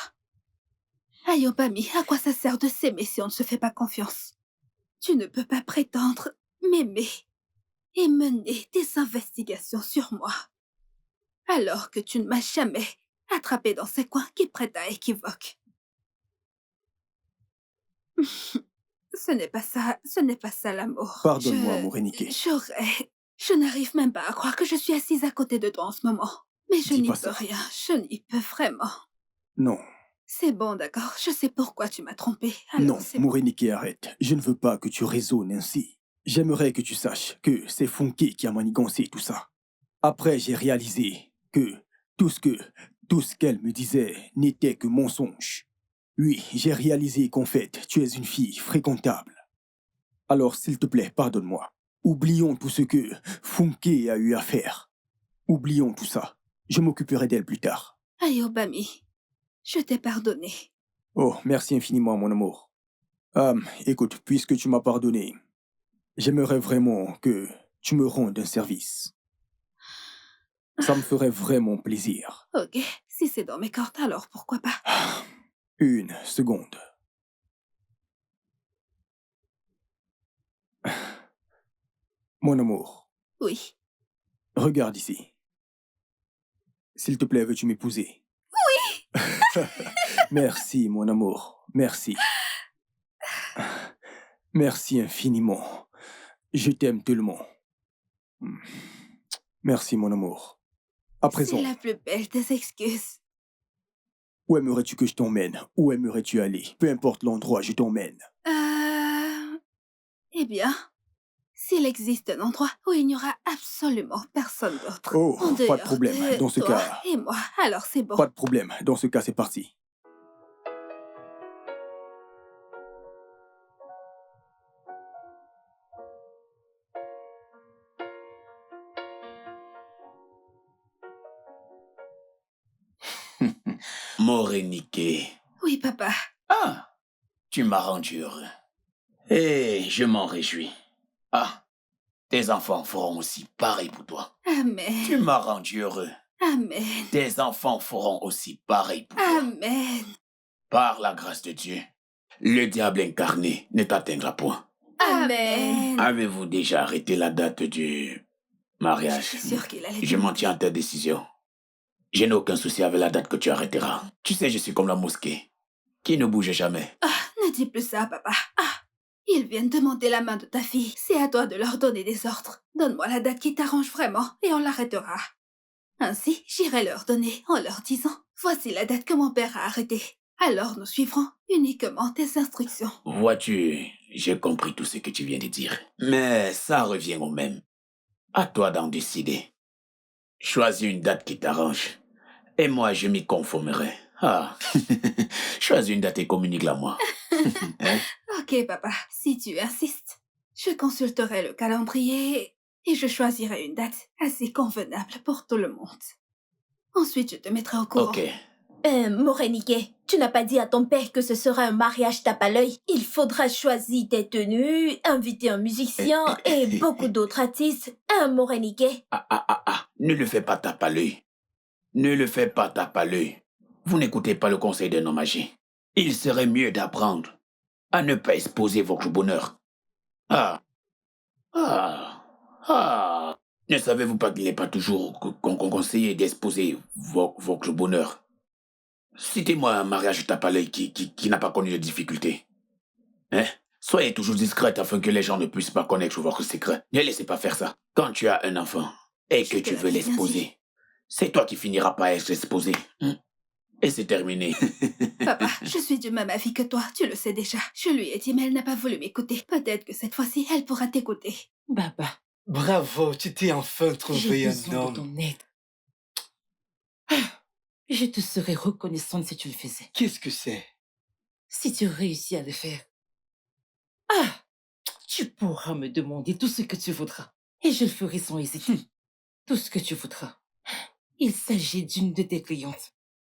Ayobami, à quoi ça sert de s'aimer si on ne se fait pas confiance? Tu ne peux pas prétendre m'aimer et mener des investigations sur moi, alors que tu ne m'as jamais attrapé dans ces coins qui prêtent à équivoque. Ce n'est pas ça l'amour. Pardonne-moi, Morenike. Je n'arrive même pas à croire que je suis assise à côté de toi en ce moment. Mais je n'y peux rien, je n'y peux vraiment. Non. C'est bon, d'accord, je sais pourquoi tu m'as trompée. Non, Morenike, arrête. Je ne veux pas que tu raisonnes ainsi. J'aimerais que tu saches que c'est Funke qui a manigancé tout ça. Après, j'ai réalisé que tout ce qu'elle me disait n'était que mensonge. Oui, j'ai réalisé qu'en fait, tu es une fille fréquentable. Alors, s'il te plaît, pardonne-moi. Oublions tout ce que Funke a eu à faire. Oublions tout ça. Je m'occuperai d'elle plus tard. Ayobami, je t'ai pardonné. Oh, merci infiniment, mon amour. Écoute, puisque tu m'as pardonné, j'aimerais vraiment que tu me rendes un service. Ça me ferait vraiment plaisir. Ok, si c'est dans mes cordes, alors pourquoi pas? Une seconde. Mon amour. Oui. Regarde ici. S'il te plaît, veux-tu m'épouser? Oui. Merci, mon amour. Merci. Merci infiniment. Je t'aime tellement. Merci, mon amour. À présent. C'est la plus belle des excuses. Où aimerais-tu que je t'emmène? Où aimerais-tu aller? Peu importe l'endroit, je t'emmène. Eh bien, s'il existe un endroit où il n'y aura absolument personne d'autre. Oh, pas de problème. Dans ce cas. Et moi, alors c'est bon. Pas de problème. Dans ce cas, c'est parti. Morenike. Oui, papa. Ah, tu m'as rendu heureux. Et je m'en réjouis. Ah, tes enfants feront aussi pareil pour toi. Amen. Tu m'as rendu heureux. Amen. Tes enfants feront aussi pareil pour toi. Amen. Par la grâce de Dieu, le diable incarné ne t'atteindra point. Amen. Avez-vous déjà arrêté la date du mariage? Je suis sûre qu'il allait. Je m'en tiens à ta décision. Je n'ai aucun souci avec la date que tu arrêteras. Tu sais, je suis comme la mosquée, qui ne bouge jamais. Ah, ne dis plus ça, papa. Ah, ils viennent demander la main de ta fille. C'est à toi de leur donner des ordres. Donne-moi la date qui t'arrange vraiment et on l'arrêtera. Ainsi, j'irai leur donner en leur disant « Voici la date que mon père a arrêtée. Alors nous suivrons uniquement tes instructions. » Vois-tu, j'ai compris tout ce que tu viens de dire. Mais ça revient au même. À toi d'en décider. Choisis une date qui t'arrange. Et moi, je m'y conformerai. Ah, choisis une date et communique-la moi. Hein? Ok, papa, si tu insistes, je consulterai le calendrier et je choisirai une date assez convenable pour tout le monde. Ensuite, je te mettrai au courant. Ok. Morenike, tu n'as pas dit à ton père que ce sera un mariage tape à l'œil. Il faudra choisir tes tenues, inviter un musicien et beaucoup d'autres artistes. Morenike. Ne le fais pas tape à l'œil. Ne le fais pas tape à l'œil. Vous n'écoutez pas le conseil d'un homme âgé. Il serait mieux d'apprendre à ne pas exposer votre bonheur. Ne savez-vous pas qu'il n'est pas toujours conseillé d'exposer votre bonheur? Citez-moi un mariage tape à l'œil qui n'a pas connu de difficultés. Hein? Soyez toujours discrète afin que les gens ne puissent pas connaître votre secret. Ne laissez pas faire ça. Quand tu as un enfant et que tu veux l'exposer, c'est toi qui finiras par être exposé. Et c'est terminé. Papa, je suis du même avis que toi, tu le sais déjà. Je lui ai dit, mais elle n'a pas voulu m'écouter. Peut-être que cette fois-ci, elle pourra t'écouter. Baba, Bravo, tu t'es enfin trouvé J'ai un besoin de homme. ton aide. Je te serais reconnaissante si tu le faisais. Qu'est-ce que c'est? Si tu réussis à le faire. Tu pourras me demander tout ce que tu voudras. Et je le ferai sans hésiter. Tout ce que tu voudras. Il s'agit d'une de tes clientes.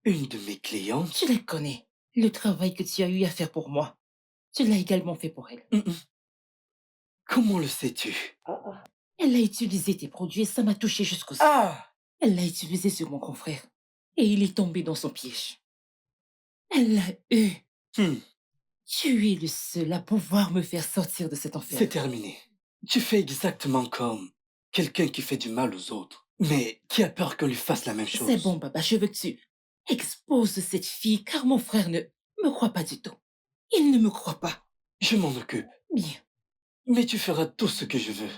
Une de mes clientes? Tu la connais. Le travail que tu as eu à faire pour moi. Tu l'as également fait pour elle. Comment le sais-tu? Elle a utilisé tes produits et ça m'a touché jusqu'au sang. Elle l'a utilisé sur mon confrère. Et il est tombé dans son piège. Elle l'a eu. Tu es le seul à pouvoir me faire sortir de cet enfer. C'est terminé. Tu fais exactement comme quelqu'un qui fait du mal aux autres, mais qui a peur qu'on lui fasse la même chose. C'est bon, Baba, je veux que tu exposes cette fille, car mon frère ne me croit pas du tout. Il ne me croit pas. Je m'en occupe. Bien. Mais tu feras tout ce que je veux.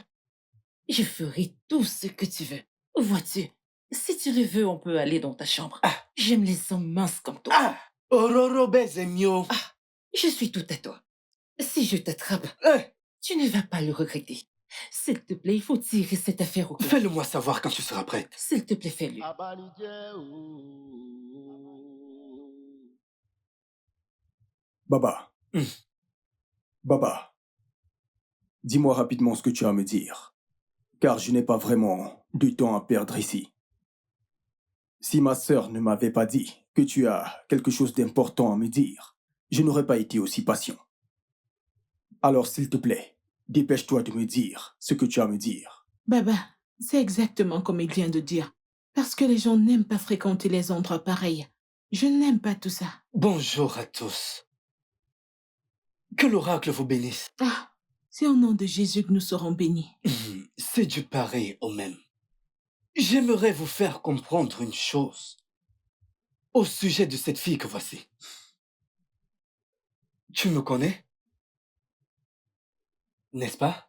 Je ferai tout ce que tu veux. Vois-tu, si tu le veux, on peut aller dans ta chambre. J'aime les hommes minces comme toi. Ororo Bezemio. Je suis tout à toi. Si je t'attrape, tu ne vas pas le regretter. S'il te plaît, il faut tirer cette affaire au clair. Fais-le-moi savoir quand tu seras prête. S'il te plaît, fais-le. Baba. Baba. Dis-moi rapidement ce que tu as à me dire, car je n'ai pas vraiment de temps à perdre ici. Si ma sœur ne m'avait pas dit que tu as quelque chose d'important à me dire, je n'aurais pas été aussi patient. Alors, s'il te plaît, dépêche-toi de me dire ce que tu as à me dire. Baba, c'est exactement comme il vient de dire. Parce que les gens n'aiment pas fréquenter les endroits pareils. Je n'aime pas tout ça. Bonjour à tous. Que l'oracle vous bénisse. C'est au nom de Jésus que nous serons bénis. C'est du pareil au même. J'aimerais vous faire comprendre une chose au sujet de cette fille que voici. Tu me connais? N'est-ce pas?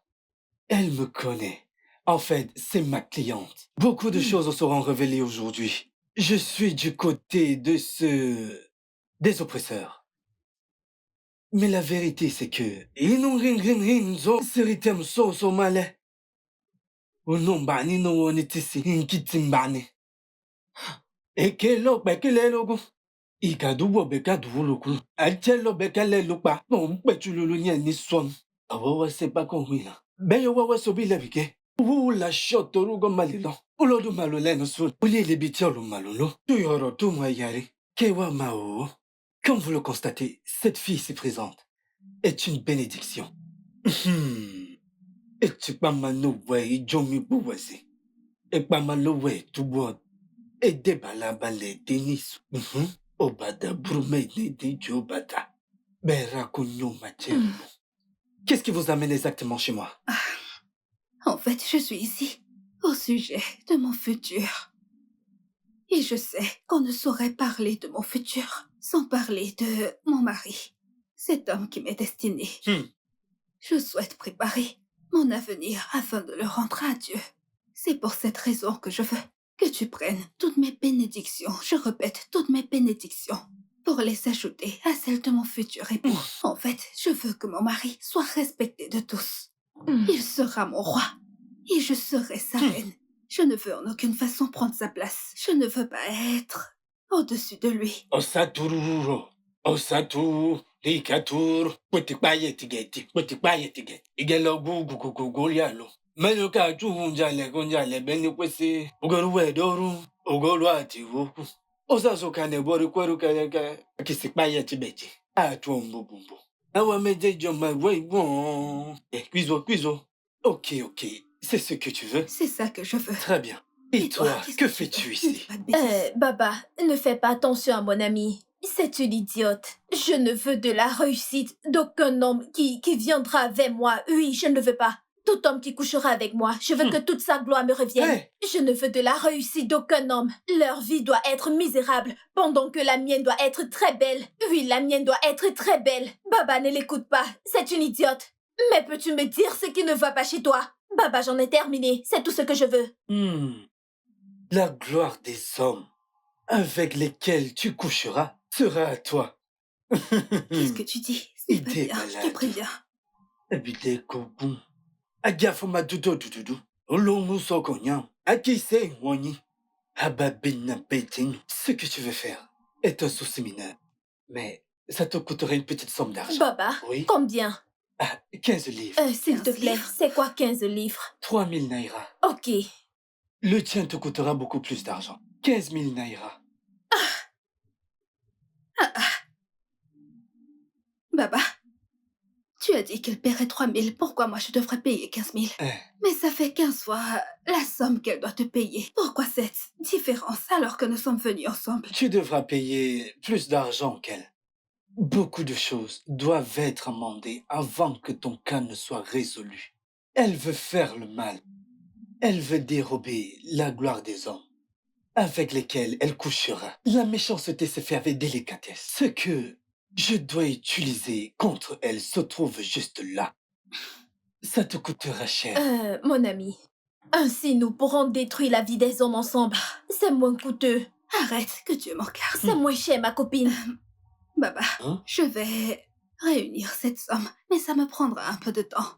Elle me connaît. En fait, c'est ma cliente. Beaucoup de choses seront révélées aujourd'hui. Je suis du côté de des oppresseurs. Mais la vérité, c'est que... La shot orugo malilo. Ulodu malo leno sul. Uli le bitiolo malolo. Tu yoro tu mo yari. Kewa mao. Comme vous le constatez, cette fille ici présente est une bénédiction. Et tu pas manoué, jomi bouwasi. Et pas manoué, tu bois. Et débala balé denis. Obada brume de jobata. Bera kunyo machero. Qu'est-ce qui vous amène exactement chez moi? En fait, je suis ici au sujet de mon futur. Et je sais qu'on ne saurait parler de mon futur sans parler de mon mari, cet homme qui m'est destiné. Je souhaite préparer mon avenir afin de le rendre à Dieu. C'est pour cette raison que je veux que tu prennes toutes mes bénédictions, je répète, toutes mes bénédictions, pour les ajouter à celles de mon futur époux. En fait, je veux que mon mari soit respecté de tous. Il sera mon roi et je serai sa reine. Je ne veux en aucune façon prendre sa place. Je ne veux pas être au-dessus de lui. Osatururo, Osatu, Likatur, Putikbayetigeti, Putikbayetigeti. Igelogu Gugugolialo. Menuka Junjale Gonjale Benikwesi, Ugoruedoru, Ugoluati Wuku. Osazokane Borukweruka, Kisikbayetibeti. Atuombo Bumbo. Awa medejo ma bon. Cuiso. Ok. C'est ce que tu veux? C'est ça que je veux. Très bien. Et toi, que fais-tu ici? Baba, ne fais pas attention à mon ami. C'est une idiote. Je ne veux de la réussite d'aucun homme qui viendra avec moi. Oui, je ne veux pas. Tout homme qui couchera avec moi, je veux que toute sa gloire me revienne. Je ne veux de la réussite d'aucun homme. Leur vie doit être misérable, pendant que la mienne doit être très belle. Oui, la mienne doit être très belle. Baba, ne l'écoute pas. C'est une idiote. Mais peux-tu me dire ce qui ne va pas chez toi? Baba, j'en ai terminé. C'est tout ce que je veux. La gloire des hommes avec lesquels tu coucheras sera à toi. Qu'est-ce que tu dis? C'est pas bien, je te préviens. Habité Kobun. Agafoma Dudu. L'on sokonya. Akise wani. Hababina beting. Ce que tu veux faire est un souci mineur. Mais ça te coûterait une petite somme d'argent. Baba, Oui. combien? 15 livres. S'il te 15 plaît, livres. c'est quoi 15 livres? 3000 naira. Ok. Le tien te coûtera beaucoup plus d'argent. 15 000 naira. Baba, tu as dit qu'elle paierait 3000. Pourquoi moi je devrais payer 15 000? Mais ça fait 15 fois la somme qu'elle doit te payer. Pourquoi cette différence alors que nous sommes venus ensemble? Tu devras payer plus d'argent qu'elle. Beaucoup de choses doivent être amendées avant que ton cas ne soit résolu. Elle veut faire le mal. Elle veut dérober la gloire des hommes avec lesquels elle couchera. La méchanceté se fait avec délicatesse. Ce que je dois utiliser contre elle se trouve juste là. Ça te coûtera cher. Mon ami, ainsi nous pourrons détruire la vie des hommes ensemble. C'est moins coûteux. Arrête, que Dieu m'en garde. C'est moins cher, ma copine. Baba, je vais réunir cette somme, mais ça me prendra un peu de temps.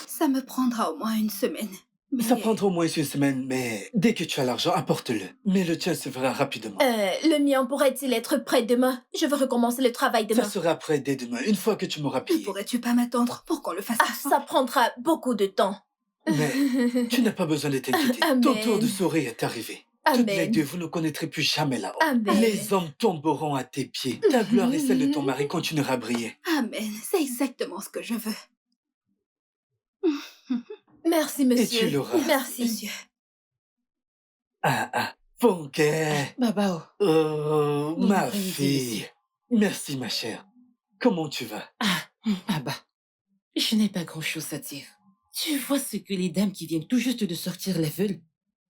Ça me prendra au moins une semaine. Mais... Ça prendra au moins une semaine, mais dès que tu as l'argent, apporte-le. Mais le tien se fera rapidement. Le mien pourrait-il être prêt demain? Je veux recommencer le travail demain. Ça sera prêt dès demain, une fois que tu m'auras Ne payé. pourrais-tu pas m'attendre pour qu'on le fasse ensemble? Ça prendra beaucoup de temps. Mais tu n'as pas besoin de t'inquiéter. Amen. Ton tour de sourire est arrivé. Amen. Toutes les deux, vous ne connaîtrez plus jamais là-haut. Amen. Les hommes tomberont à tes pieds. Ta gloire et celle de ton mari continuera à briller. Amen, c'est exactement ce que je veux. Merci, monsieur. Et tu l'auras. Merci. Monsieur. Funke. Baba, Oh, Bon ma après-midi, fille. monsieur. Merci, ma chère. Comment tu vas? Baba, je n'ai pas grand-chose à dire. Tu vois ce que les dames qui viennent tout juste de sortir la veulent?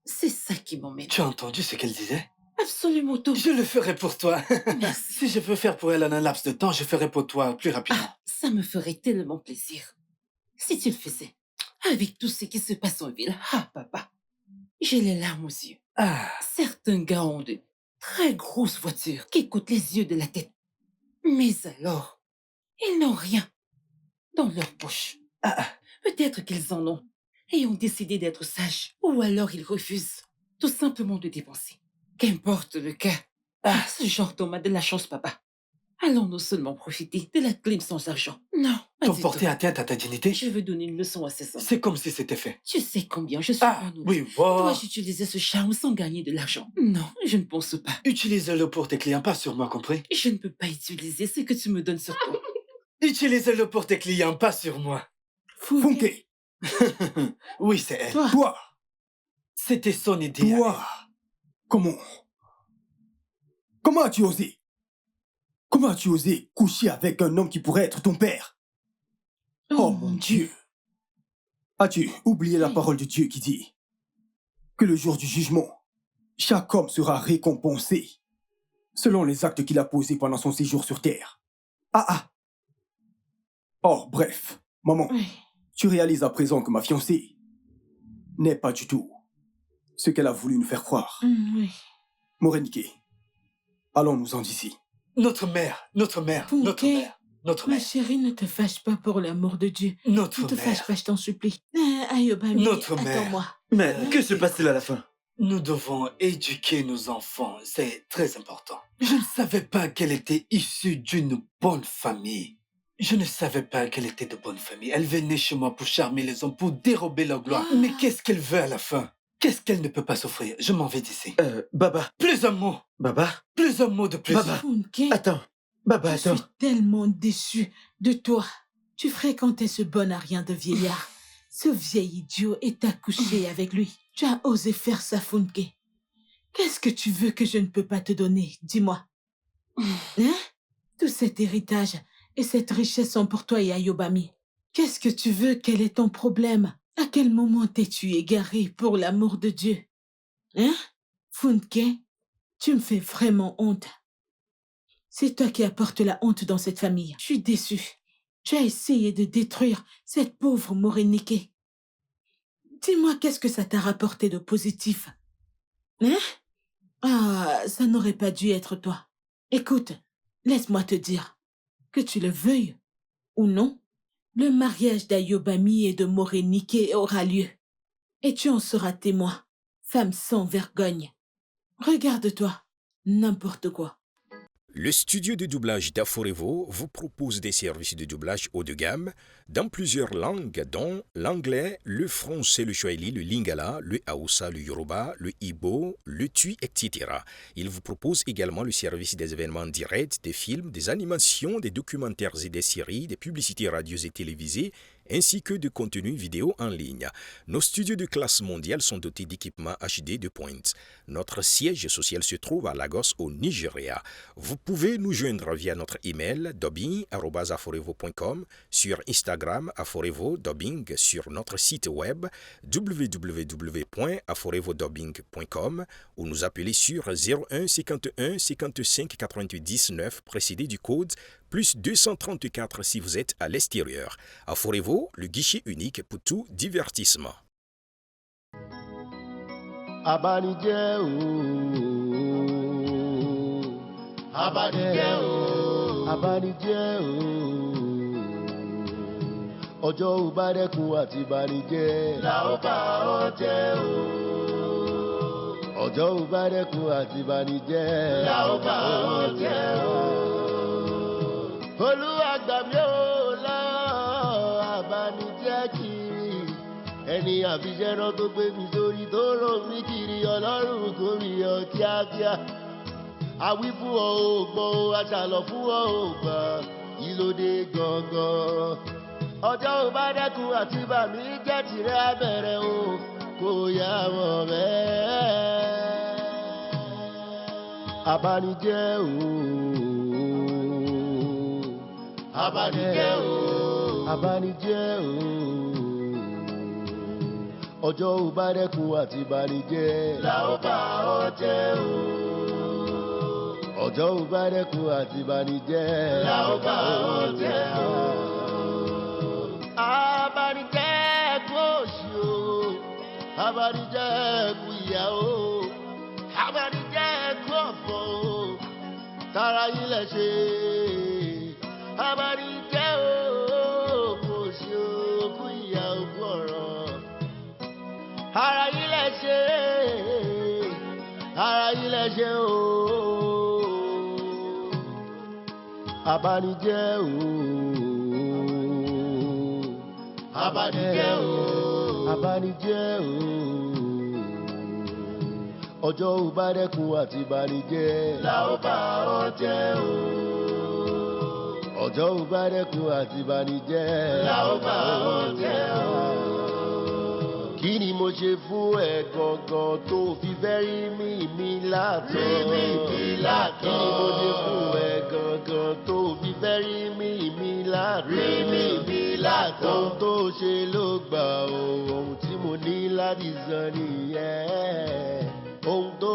C'est ça qui m'emmène. Tu as entendu ce qu'elle disait? Absolument tout. Je le ferai pour toi. Merci. Si je veux faire pour elle en un laps de temps, je ferai pour toi plus rapidement. Ça me ferait tellement plaisir. Si tu le faisais, avec tout ce qui se passe en ville. Papa, j'ai les larmes aux yeux. Certains gars ont de très grosses voitures qui coûtent les yeux de la tête. Mais alors, ils n'ont rien dans leur poche. Peut-être qu'ils en ont et ont décidé d'être sages. Ou alors ils refusent tout simplement de dépenser. Qu'importe le cas. Ce genre d'homme a de la chance, papa. Allons-nous seulement profiter de la clim sans argent? Non, pas T'ont du porté tout. atteinte à ta dignité? Je veux donner une leçon à ces hommes. C'est comme si c'était fait. Tu sais combien je suis en Oui, wow. Dois-je utiliser ce charme sans gagner de l'argent? Non, je ne pense pas. Utilise-le pour tes clients, pas sur moi, compris? Je ne peux pas utiliser ce que tu me donnes sur toi. Utilise-le pour tes clients, pas sur moi. Funke, Oui, c'est elle. toi, C'était son idée. toi, comment as-tu osé? Comment as-tu osé coucher avec un homme qui pourrait être ton père? Oh mon Dieu! As-tu oublié la parole de Dieu qui dit que le jour du jugement, chaque homme sera récompensé selon les actes qu'il a posés pendant son séjour sur terre? Oh, bref, maman, tu réalises à présent que ma fiancée n'est pas du tout ce qu'elle a voulu nous faire croire. Oui. Morenike, allons-nous-en d'ici. Notre mère. Ma chérie, ne te fâche pas pour l'amour de Dieu. Notre Ne te mère. fâche pas, je t'en supplie. Ayobami, Notre mère. attends-moi. Mais que se passe-t-il à la fin? Nous devons éduquer nos enfants, c'est très important. Je ne savais pas qu'elle était issue d'une bonne famille. Je ne savais pas qu'elle était de bonne famille. Elle venait chez moi pour charmer les hommes, pour dérober leur gloire. Mais qu'est-ce qu'elle veut à la fin? Qu'est-ce qu'elle ne peut pas s'offrir? Je m'en vais d'ici. Baba. Plus un mot. Baba. Plus un mot de plus. Baba. Funke, Attends. Baba, je attends. suis tellement déçue de toi. Tu fréquentais ce bon à rien de vieillard. Ce vieil idiot et t'as couché avec lui. Tu as osé faire ça, Funke. Qu'est-ce que tu veux que je ne peux pas te donner? Dis-moi. Hein? Tout cet héritage et cette richesse sont pour toi et Ayobami. Qu'est-ce que tu veux? Quel est ton problème? À quel moment t'es-tu égaré pour l'amour de Dieu? Hein? Funke, tu me fais vraiment honte. C'est toi qui apportes la honte dans cette famille. Je suis déçue. Tu as essayé de détruire cette pauvre Morenike. Dis-moi, qu'est-ce que ça t'a rapporté de positif? Hein? Ça n'aurait pas dû être toi. Écoute, laisse-moi te dire, que tu le veuilles ou non, le mariage d'Ayobami et de Morenike aura lieu. Et tu en seras témoin. Femme sans vergogne. Regarde-toi. N'importe quoi. Le studio de doublage d'Aforevo vous propose des services de doublage haut de gamme dans plusieurs langues, dont l'anglais, le français, le swahili, le lingala, le hausa, le yoruba, le igbo, le tui, etc. Il vous propose également le service des événements directs, des films, des animations, des documentaires et des séries, des publicités radios et télévisées, ainsi que de contenus vidéo en ligne. Nos studios de classe mondiale sont dotés d'équipements HD de pointe. Notre siège social se trouve à Lagos, au Nigeria. Vous pouvez nous joindre via notre email dubbing@aforevo.com, sur Instagram Aforevo Dubbing, sur notre site web www.aforevodubbing.com ou nous appeler sur 01 51 55 99 précédé du code plus 234 si vous êtes à l'extérieur. Aforevo, le guichet unique pour tout divertissement. Abanijẹ́ ooo, abanijẹ́ ooo, abanijẹ́ ooo. Ọjọ́ ò bá dẹ́kun àti banijẹ́, la ó bá ọ jẹ́ ooo. Ọjọ́ ò bá dẹ́kun àti banijẹ́, la ó bá ọ jẹ́ ooo. Olúwa gbà mí o lọ́wọ́ abanijẹ́ kiri. Ẹni àfijẹ́rán tó gbé mi sórí tó rò mí kiri, Ọlọ́run kò rí ọ kíákíá. Àwí fún ọ ò gbọ́ o, aṣàlọ̀ fún ọ ò gbà, yìí ló dé gangan. Ọjọ́ ò bá dẹ́kun àti bà mí jẹ́ tìrẹ abẹ́rẹ́ o, kò yá mọ̀ bẹ́ẹ̀. Abanijẹ́ ooo, abanijẹ́ ooo, abanijẹ́ ooo. Ọjọ́ ò bá dẹ́kun àti banijẹ́, la ó bá ọ jẹ́ ooo. Ọjọ́ ò bá dẹ́kun àti banijẹ́, la ó bá ọ jẹ́ ooo. Abanijẹ́ kú òṣì o, abanijẹ́ kú ìyà o, abanijẹ́ kú ọ̀fọ̀ o, tara yín lẹ ṣe. Abanijẹ́ o, kú òṣì o, kú ìyà o, kú ọ̀rọ̀. Ara yín lẹ ṣe, ara yín lẹ ṣe o. Abanijẹ́ ooo, abanijẹ́ ooo, abanijẹ́ ooo. Ọjọ́ ò bá dẹ́kun àti banijẹ́, la ó bá ọ jẹ́ ooo. Ọjọ́ ò bá dẹ́kun àti banijẹ́, la ó bá ọ jẹ́ ooo. Kí ni mo ṣe fún ẹ gangan tó fi fẹ́ rí mi látọ̀? Rí mi látọ̀. Kí ni mo ṣe fún ẹ gangan tó fi fẹ́ rí mi látọ̀? Rí mi látọ̀. Ohun tó ṣe ló gbà o, ohun tí mo ní láti san nìyẹn. Ohun tó